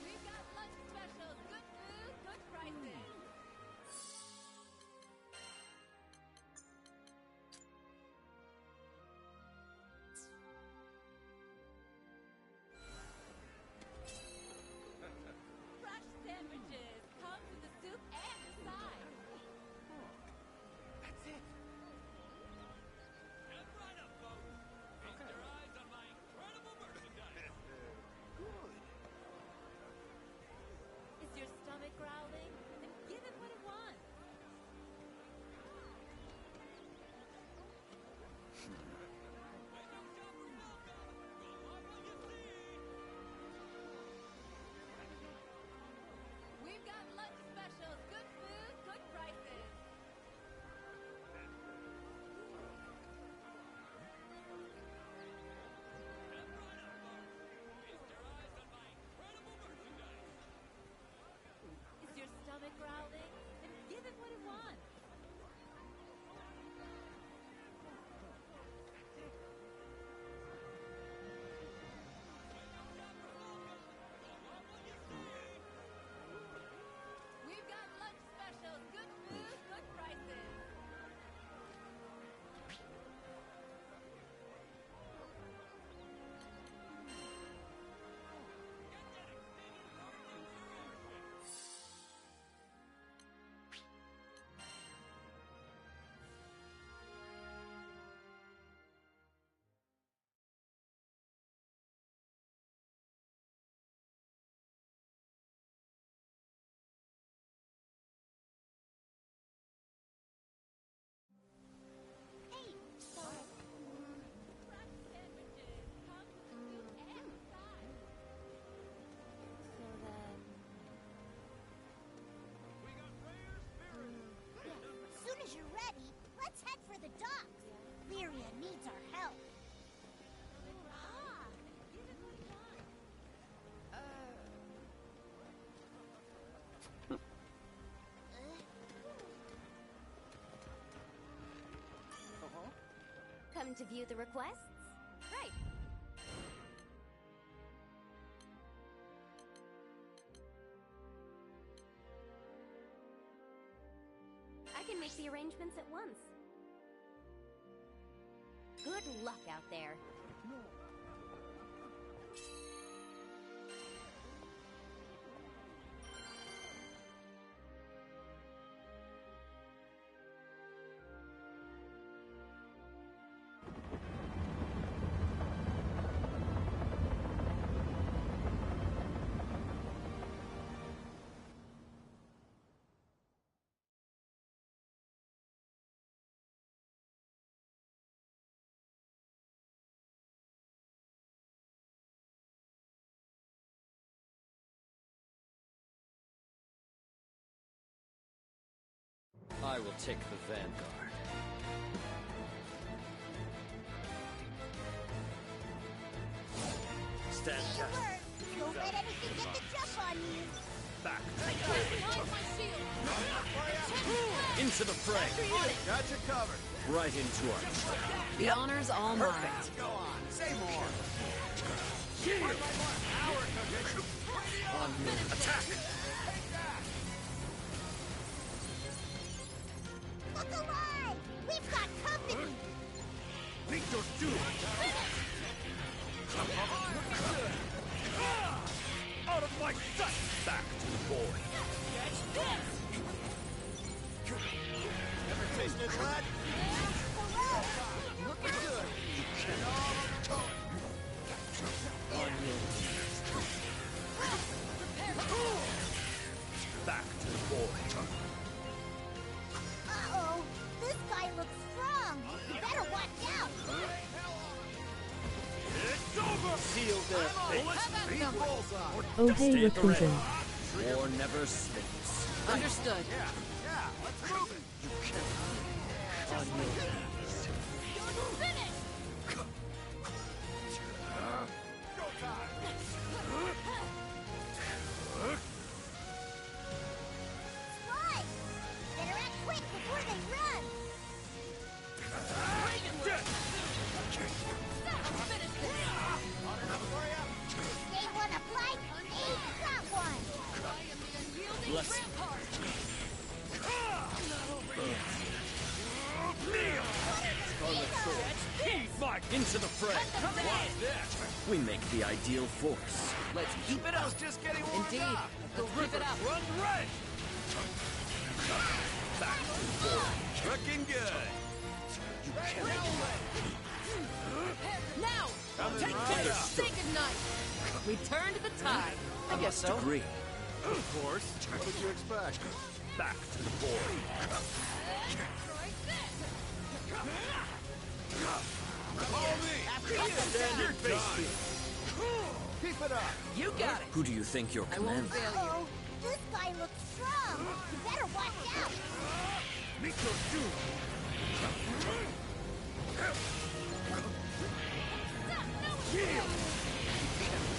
We've got lunch specials. Good food, good prices. Fresh sandwiches. Come with the soup and the side. That's it. Head right up, folks. Feast your eyes on my incredible merchandise. Is your stomach growling? Then give it what it wants. We've got lunch specials. Good food, good prices. Is your stomach growling? Then give it what it wants. We've got lunch specials. Good food, good prices. Hey, so Fresh sandwiches. Come with the soup and the side. So then... as soon as you're ready, let's head for the docks. Lyria needs our help. Ah, Come to view the requests? Right. I can make the arrangements at once. Good luck out there. I will take the vanguard. Stand down. Don't let anything get the jump on you. Back. Into the fray. Got you covered. Right into our The honor's all mine. perfect. Go on, say more. Shield. On me. Attack. Look alive! We've got company! Meet your doom. Out of my sight. Back to the boy. Catch this! Ever tasted lead? Looking good! Back to the boy. Uh-oh! This guy looks strong! You better watch out! It's over! Seal their fate. Oh hey Rakuzen. War never sleeps. Understood. Yeah, let's move it. On your knees. Go time. Slide! Better act quick before they run! They want a fight? He's got one! Bless Scarlet Sword. Mark into the fray. Watch this. We make the ideal force. Let's keep it up. Just getting warmed Indeed. up. Let's keep it up. Run red. Back to the boy. Looking good. Now! Coming Take right this! up. Say goodnight! We turn to the tide. I guess so. Agree. Of course. What would you expect? Back to the boy. Follow me. Standard base. Keep it up. You got it. Who do you think you're I won't commanding? fail you. Uh-oh! This guy looks strong! You better watch out! Meet your doom.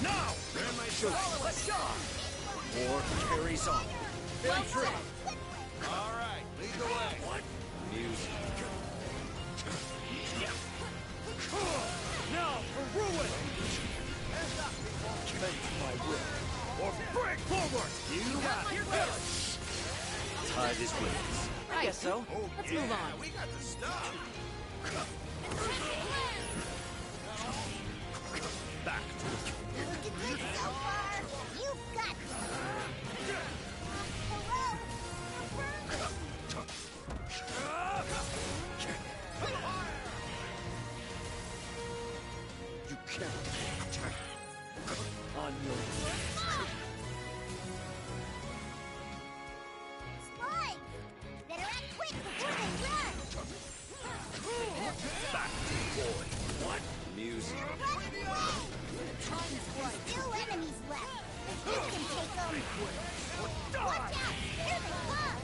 Now! Where my shoes? War carries on. Well said. All right, lead the way. What? Music. Now for ruin! Bend my will. Or break forward! You got it. Tide is with us. I guess so. Let's move on. We got the stuff. Back to the Looking good so far! You've got this! Hello? You can't. On your Slide! Better act quick before they run! back to the boy. What? Music. Still enemies left. You can take them. Watch out! Here they come!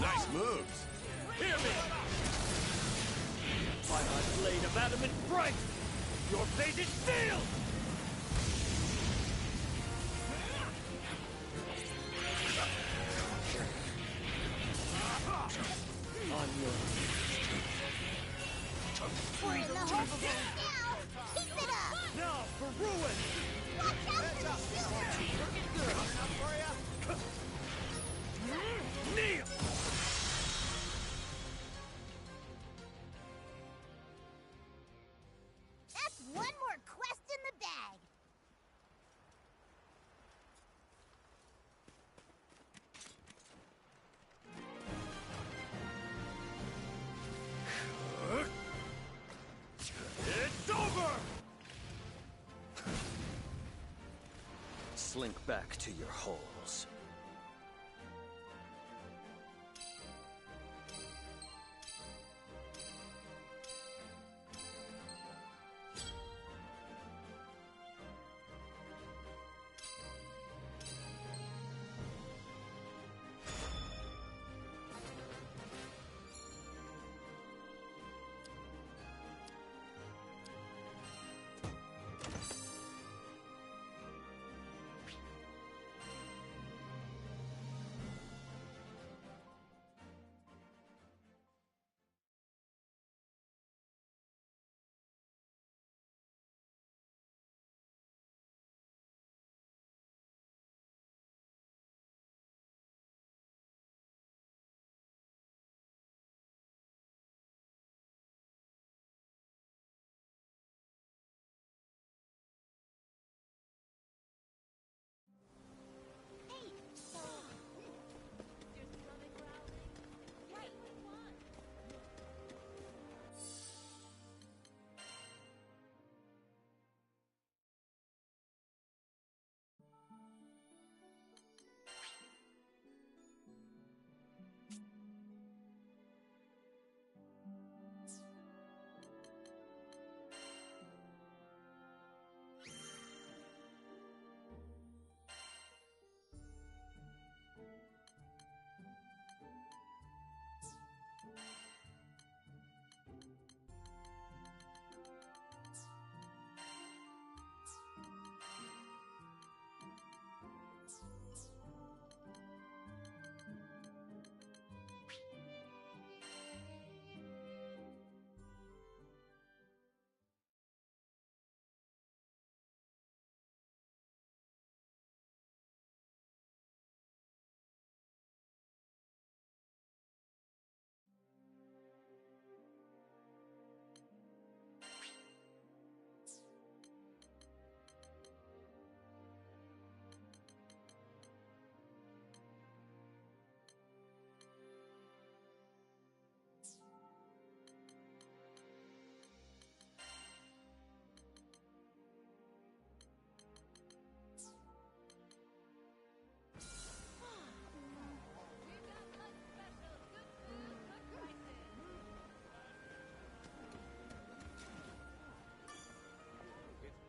Nice moves. Hear me! By my blade of adamant bright! Your fate is sealed! On your knees. slink back to your holes.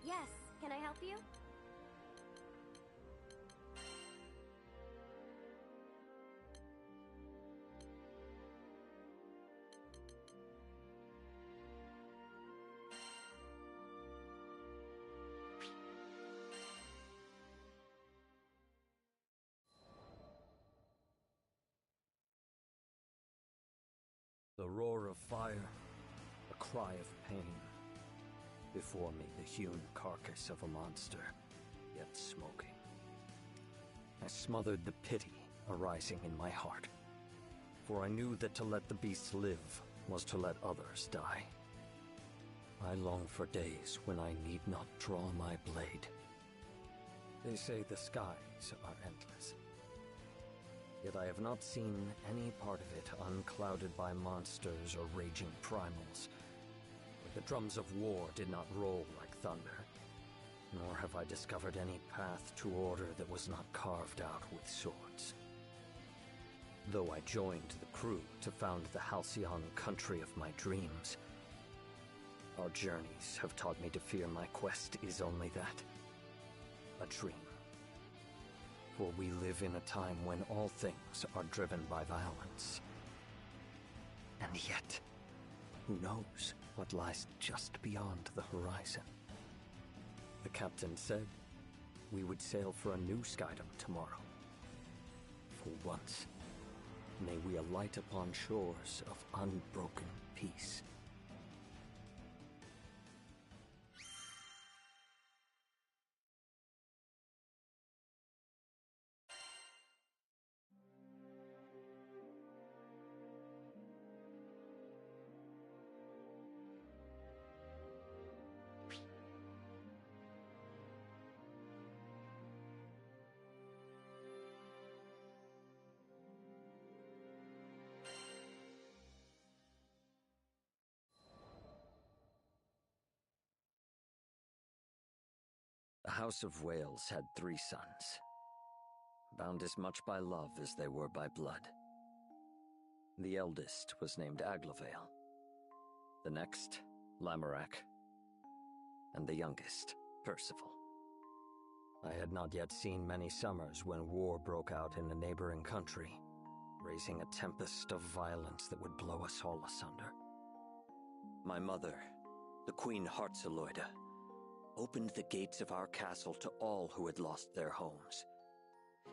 Yes, can I help you? The roar of fire, a cry of pain. Before me, the hewn carcass of a monster, yet smoking. I smothered the pity arising in my heart, for I knew that to let the beasts live was to let others die. I long for days when I need not draw my blade. They say the skies are endless, yet I have not seen any part of it unclouded by monsters or raging primals. The drums of war did not roll like thunder, nor have I discovered any path to order that was not carved out with swords. Though I joined the crew to found the halcyon country of my dreams, our journeys have taught me to fear my quest is only that, a dream. For we live in a time when all things are driven by violence. And yet, who knows what lies just beyond the horizon? The captain said we would sail for a new skydom tomorrow. For once, may we alight upon shores of unbroken peace. House of Wales had 3 sons, bound as much by love as they were by blood. The eldest was named Aglovale, the next, Lamorak, and the youngest, Percival. I had not yet seen many summers when war broke out in a neighboring country, raising a tempest of violence that would blow us all asunder. My mother, the Queen Heartzeloida, opened the gates of our castle to all who had lost their homes,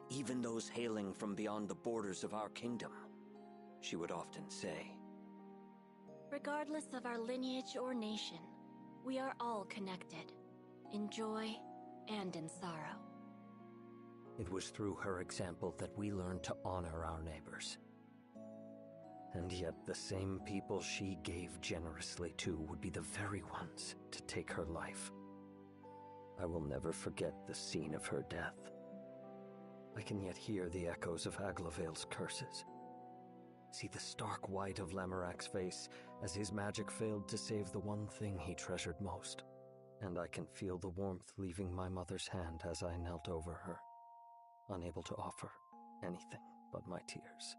even those hailing from beyond the borders of our kingdom. She would often say, "Regardless of our lineage or nation, we are all connected, in joy and in sorrow." It was through her example that we learned to honor our neighbors. And yet the same people she gave generously to would be the very ones to take her life. I will never forget the scene of her death. I can yet hear the echoes of Aglovale's curses. See the stark white of Lamorak's face as his magic failed to save the one thing he treasured most. And I can feel the warmth leaving my mother's hand as I knelt over her, unable to offer anything but my tears.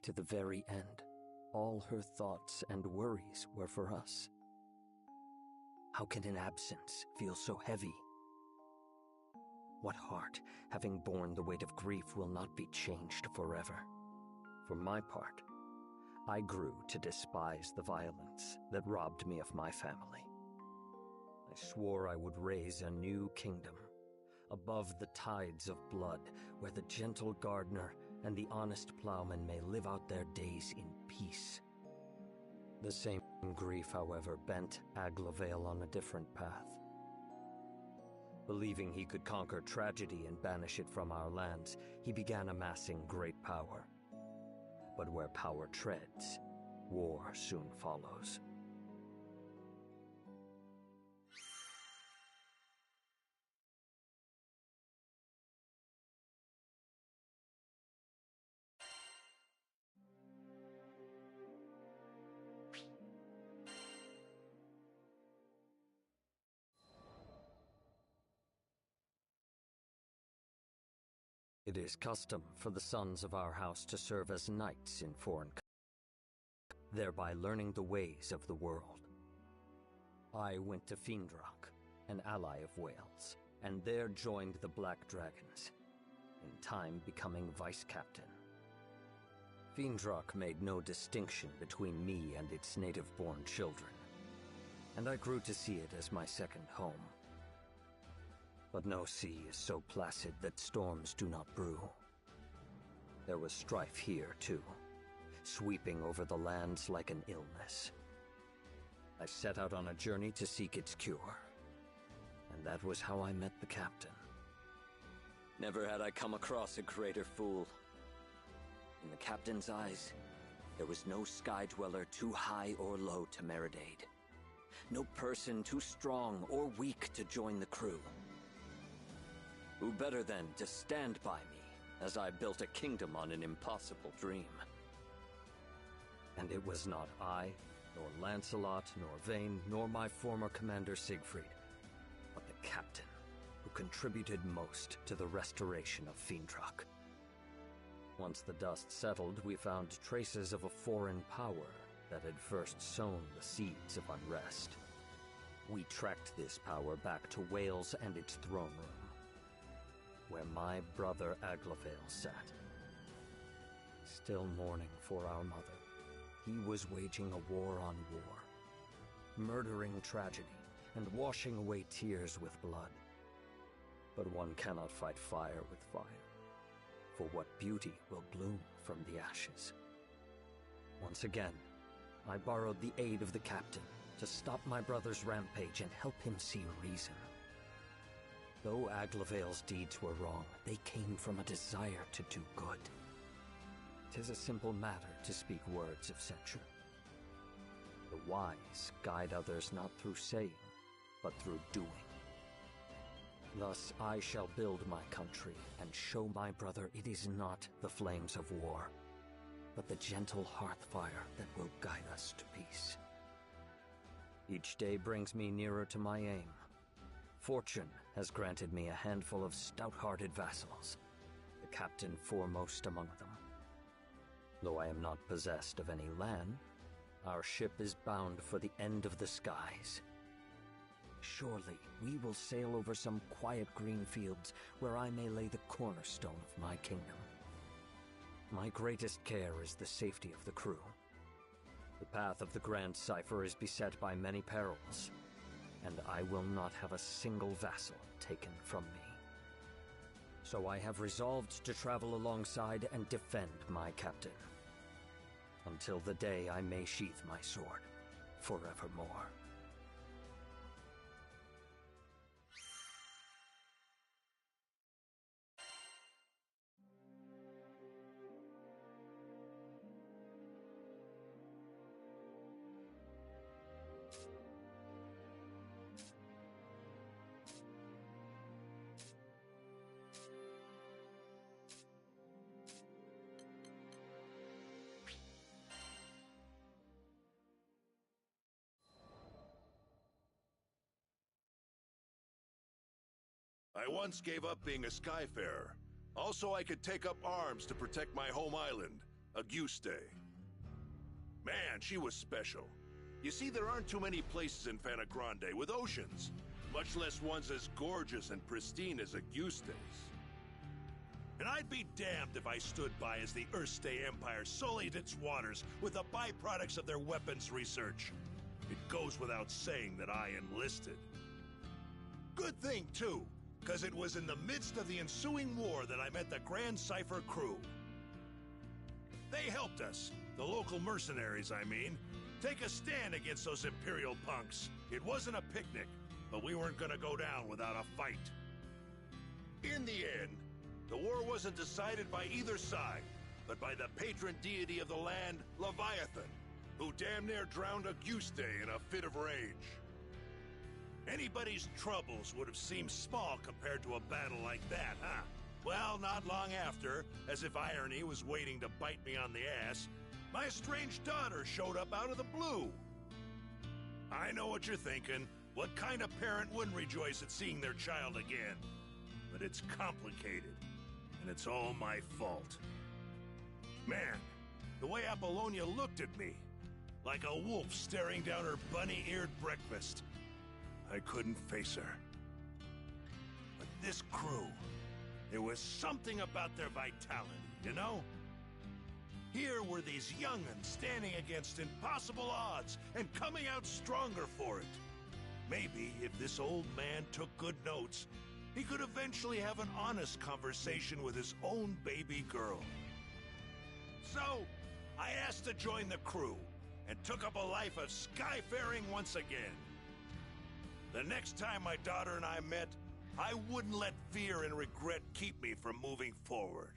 To the very end, all her thoughts and worries were for us. How can an absence feel so heavy? What heart, having borne the weight of grief, will not be changed forever? For my part, I grew to despise the violence that robbed me of my family. I swore I would raise a new kingdom, above the tides of blood, where the gentle gardener and the honest plowman may live out their days in peace. The same grief, however, bent Aglovale on a different path. Believing he could conquer tragedy and banish it from our lands, he began amassing great power. But where power treads, war soon follows. It is custom for the sons of our house to serve as knights in foreign countries, thereby learning the ways of the world. I went to Fiendrock, an ally of Wales, and there joined the Black Dragons, in time becoming vice-captain. Fiendrock made no distinction between me and its native-born children, and I grew to see it as my second home. But no sea is so placid that storms do not brew. There was strife here, too, sweeping over the lands like an illness. I set out on a journey to seek its cure, and that was how I met the captain. Never had I come across a greater fool. In the captain's eyes, there was no sky dweller too high or low to merit aid. No person too strong or weak to join the crew. Who better than to stand by me as I built a kingdom on an impossible dream? And it was not I, nor Lancelot, nor Vane, nor my former commander Siegfried, but the captain who contributed most to the restoration of Fiendrock. Once the dust settled, we found traces of a foreign power that had first sown the seeds of unrest. We tracked this power back to Wales and its throne room, where my brother Aglovale sat. Still mourning for our mother, he was waging a war on war, murdering tragedy and washing away tears with blood. But one cannot fight fire with fire, for what beauty will bloom from the ashes? Once again, I borrowed the aid of the captain to stop my brother's rampage and help him see reason. Though Aglovale's deeds were wrong, they came from a desire to do good. 'Tis a simple matter to speak words of censure. The wise guide others not through saying, but through doing. Thus I shall build my country and show my brother it is not the flames of war, but the gentle hearth fire that will guide us to peace. Each day brings me nearer to my aim, Fortune has granted me a handful of stout-hearted vassals, the captain foremost among them. Though I am not possessed of any land, our ship is bound for the end of the skies. Surely we will sail over some quiet green fields where I may lay the cornerstone of my kingdom. My greatest care is the safety of the crew. The path of the Grand Cipher is beset by many perils, and I will not have a single vassal taken from me. So I have resolved to travel alongside and defend my captain, until the day I may sheath my sword forevermore. I once gave up being a skyfarer. Also, I could take up arms to protect my home island, Auguste. Man, she was special. You see, there aren't too many places in Fana Grande with oceans, much less ones as gorgeous and pristine as Auguste's. And I'd be damned if I stood by as the Erste Empire sullied its waters with the byproducts of their weapons research. It goes without saying that I enlisted. Good thing, too, because it was in the midst of the ensuing war that I met the Grand Cipher crew. They helped us, the local mercenaries, I mean, take a stand against those Imperial punks. It wasn't a picnic, but we weren't gonna go down without a fight. In the end, the war wasn't decided by either side, but by the patron deity of the land, Leviathan, who damn near drowned Auguste in a fit of rage. Anybody's troubles would have seemed small compared to a battle like that, huh? Well, not long after, as if irony was waiting to bite me on the ass, my estranged daughter showed up out of the blue. I know what you're thinking. What kind of parent wouldn't rejoice at seeing their child again? But it's complicated, and it's all my fault. Man, the way Apollonia looked at me, like a wolf staring down her bunny-eared breakfast. I couldn't face her. But this crew, there was something about their vitality, you know? Here were these young'uns standing against impossible odds and coming out stronger for it. Maybe if this old man took good notes, he could eventually have an honest conversation with his own baby girl. So, I asked to join the crew and took up a life of skyfaring once again. The next time my daughter and I met, I wouldn't let fear and regret keep me from moving forward.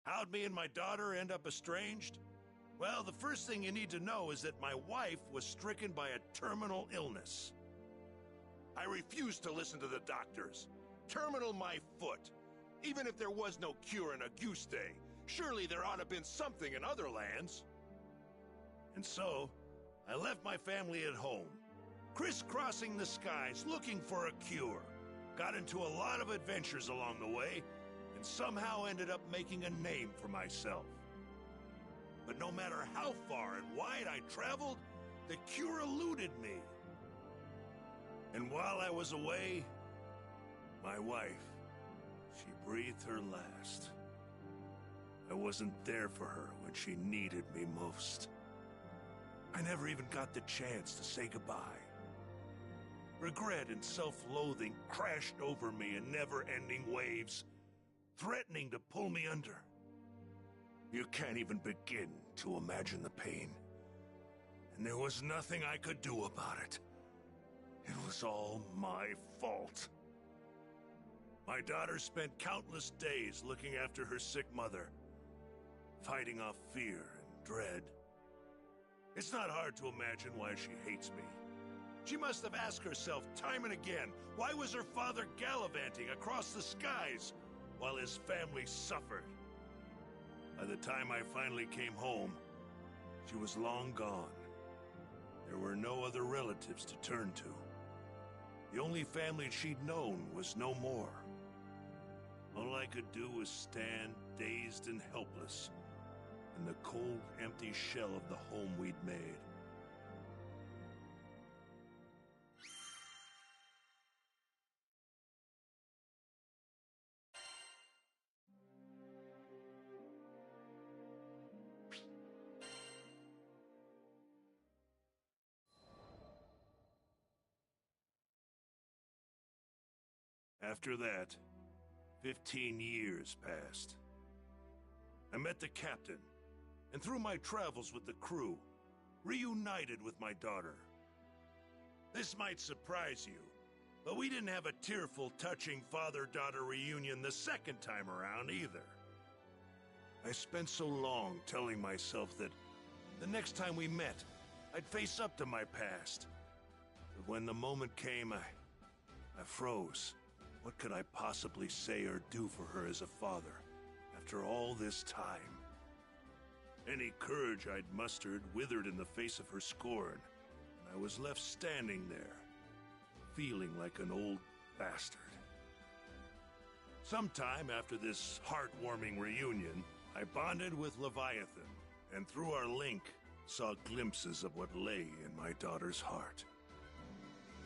How'd me and my daughter end up estranged? Well, the first thing you need to know is that my wife was stricken by a terminal illness. I refused to listen to the doctors. Terminal my foot. Even if there was no cure in Auguste, surely there ought to have been something in other lands. And so, I left my family at home, crisscrossing the skies looking for a cure. Got into a lot of adventures along the way, and somehow ended up making a name for myself. But no matter how far and wide I traveled, the cure eluded me. And while I was away, my wife, she breathed her last. I wasn't there for her when she needed me most. I never even got the chance to say goodbye. Regret and self-loathing crashed over me in never-ending waves, threatening to pull me under. You can't even begin to imagine the pain. And there was nothing I could do about it. It was all my fault. My daughter spent countless days looking after her sick mother, fighting off fear and dread. It's not hard to imagine why she hates me. She must have asked herself time and again, why was her father gallivanting across the skies while his family suffered? By the time I finally came home, she was long gone. There were no other relatives to turn to. The only family she'd known was no more. All I could do was stand, dazed and helpless, in the cold, empty shell of the home we'd made. After that, 15 years passed. I met the captain, and through my travels with the crew, reunited with my daughter. This might surprise you, but we didn't have a tearful, touching father-daughter reunion the second time around either. I spent so long telling myself that the next time we met, I'd face up to my past. But when the moment came, I froze. What could I possibly say or do for her as a father, after all this time? Any courage I'd mustered withered in the face of her scorn, and I was left standing there, feeling like an old bastard. Sometime after this heartwarming reunion, I bonded with Leviathan, and through our link, saw glimpses of what lay in my daughter's heart.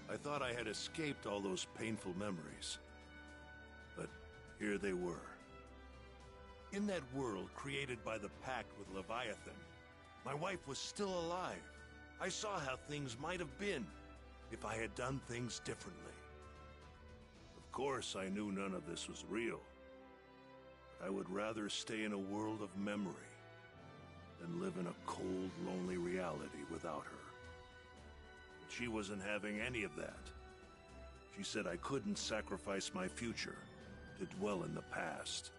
I thought I had escaped all those painful memories. But here they were. In that world created by the pact with Leviathan, my wife was still alive. I saw how things might have been if I had done things differently. Of course, I knew none of this was real. But I would rather stay in a world of memory than live in a cold, lonely reality without her. But she wasn't having any of that. She said I couldn't sacrifice my future to dwell in the past.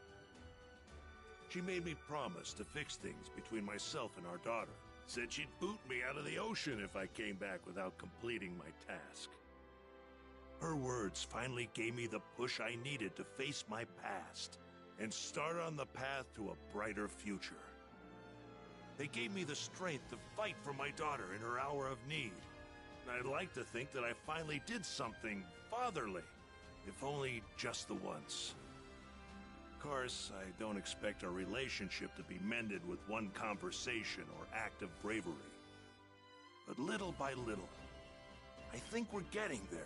She made me promise to fix things between myself and our daughter. Said she'd boot me out of the ocean if I came back without completing my task. Her words finally gave me the push I needed to face my past and start on the path to a brighter future. They gave me the strength to fight for my daughter in her hour of need. And I'd like to think that I finally did something fatherly, if only just the once. Of course, I don't expect our relationship to be mended with one conversation or act of bravery. But little by little, I think we're getting there.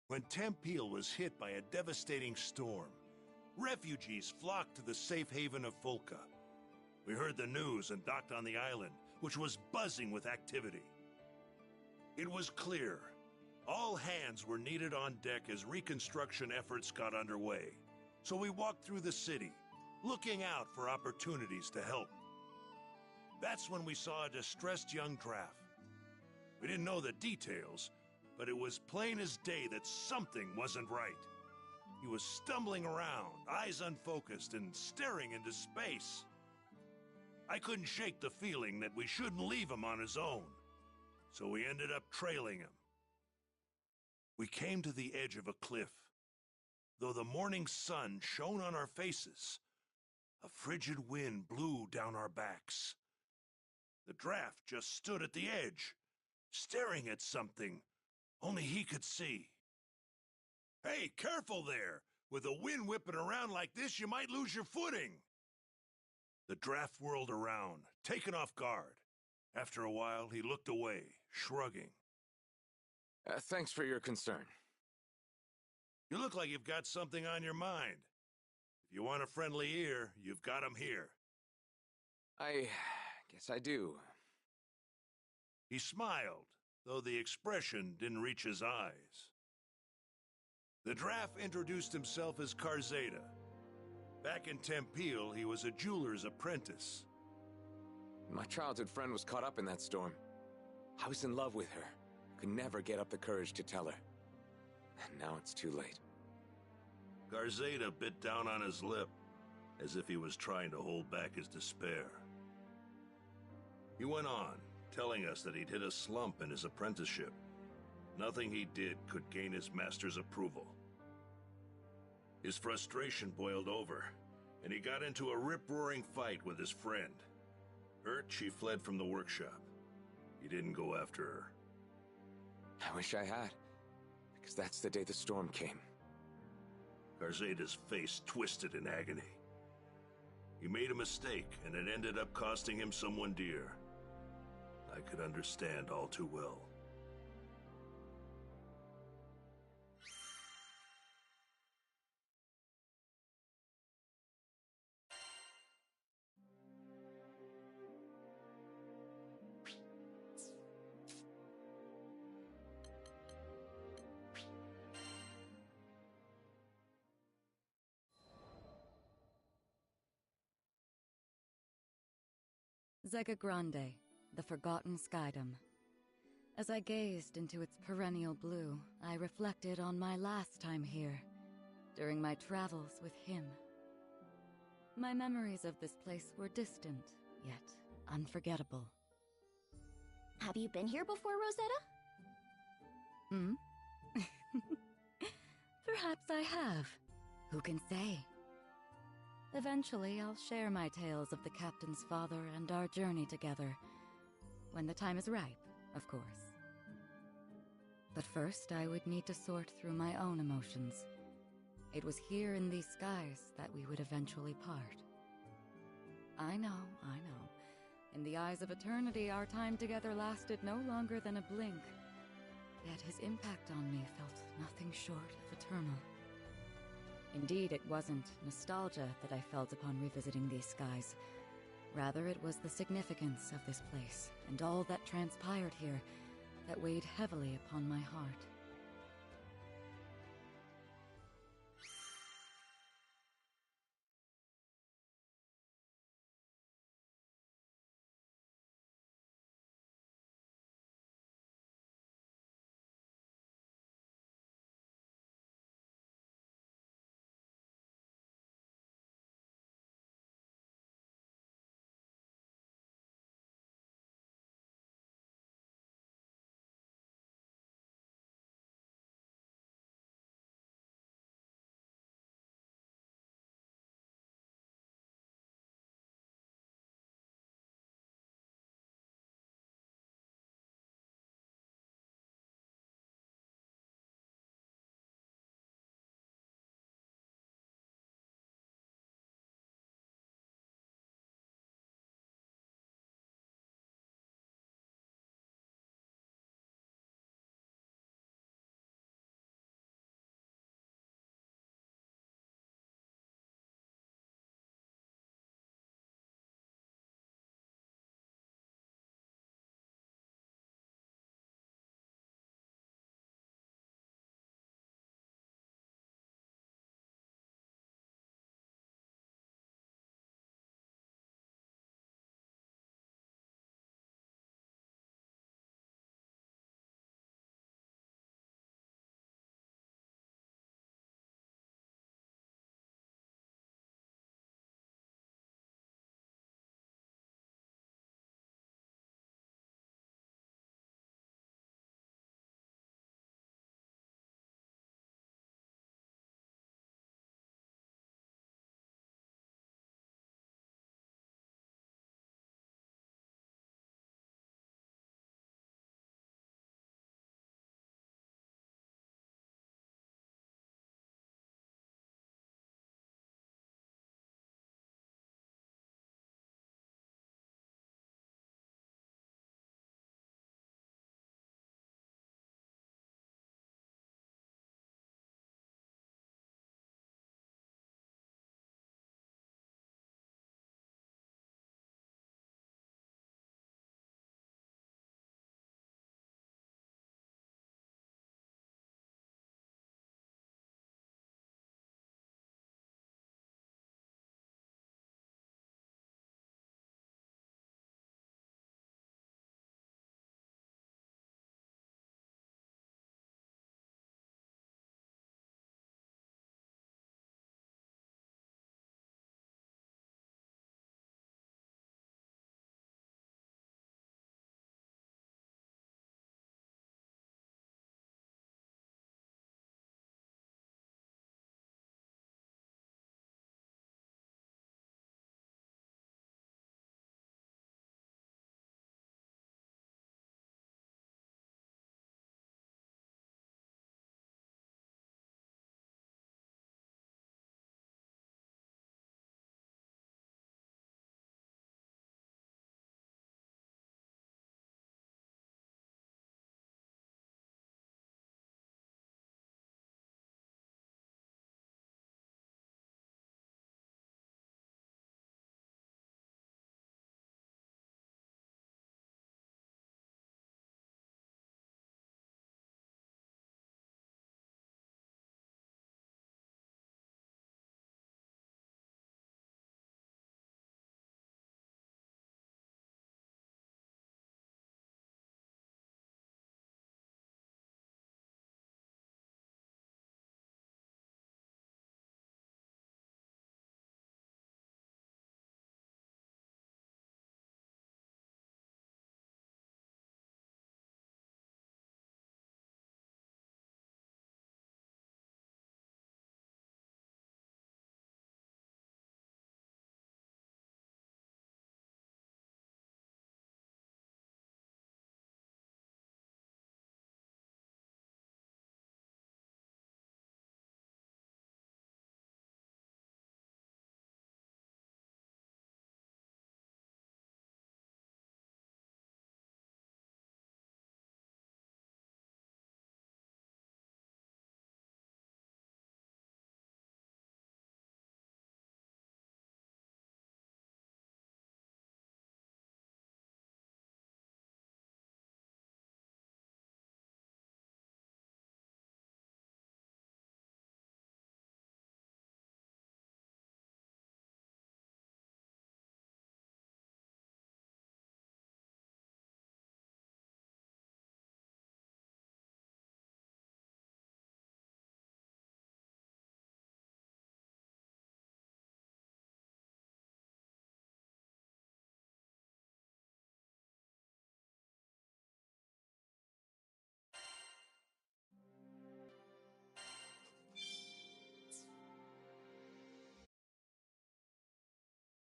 When Tempeal was hit by a devastating storm, refugees flocked to the safe haven of Folka. We heard the news and docked on the island, which was buzzing with activity. It was clear. All hands were needed on deck as reconstruction efforts got underway. So we walked through the city, looking out for opportunities to help. That's when we saw a distressed young draft. We didn't know the details, but it was plain as day that something wasn't right. He was stumbling around, eyes unfocused, and staring into space. I couldn't shake the feeling that we shouldn't leave him on his own, so we ended up trailing him. We came to the edge of a cliff. Though the morning sun shone on our faces, a frigid wind blew down our backs. The draft just stood at the edge, staring at something only he could see. "Hey, careful there! With the wind whipping around like this, you might lose your footing!" The draft whirled around, taken off guard. After a while, he looked away, shrugging. Thanks for your concern. You look like you've got something on your mind. If you want a friendly ear, you've got him here. I guess I do. He smiled, though the expression didn't reach his eyes. The draft introduced himself as Karzeda. Back in Tempeal, he was a jeweler's apprentice. My childhood friend was caught up in that storm. I was in love with her. Could never get up the courage to tell her. And now it's too late. Karzeda bit down on his lip, as if he was trying to hold back his despair. He went on, telling us that he'd hit a slump in his apprenticeship. Nothing he did could gain his master's approval. His frustration boiled over, and he got into a rip-roaring fight with his friend. Hurt, she fled from the workshop. He didn't go after her. I wish I had, because that's the day the storm came. Karzeda's face twisted in agony. He made a mistake, and it ended up costing him someone dear. I could understand all too well. Zega Grande, the Forgotten Skydom. As I gazed into its perennial blue, I reflected on my last time here, during my travels with him. My memories of this place were distant, yet unforgettable. Have you been here before, Rosetta? Perhaps I have. Who can say? Eventually, I'll share my tales of the Captain's father and our journey together. When the time is ripe, of course. But first, I would need to sort through my own emotions. It was here in these skies that we would eventually part. I know. In the eyes of eternity, our time together lasted no longer than a blink. Yet his impact on me felt nothing short of eternal. Indeed, it wasn't nostalgia that I felt upon revisiting these skies. Rather, it was the significance of this place and all that transpired here that weighed heavily upon my heart.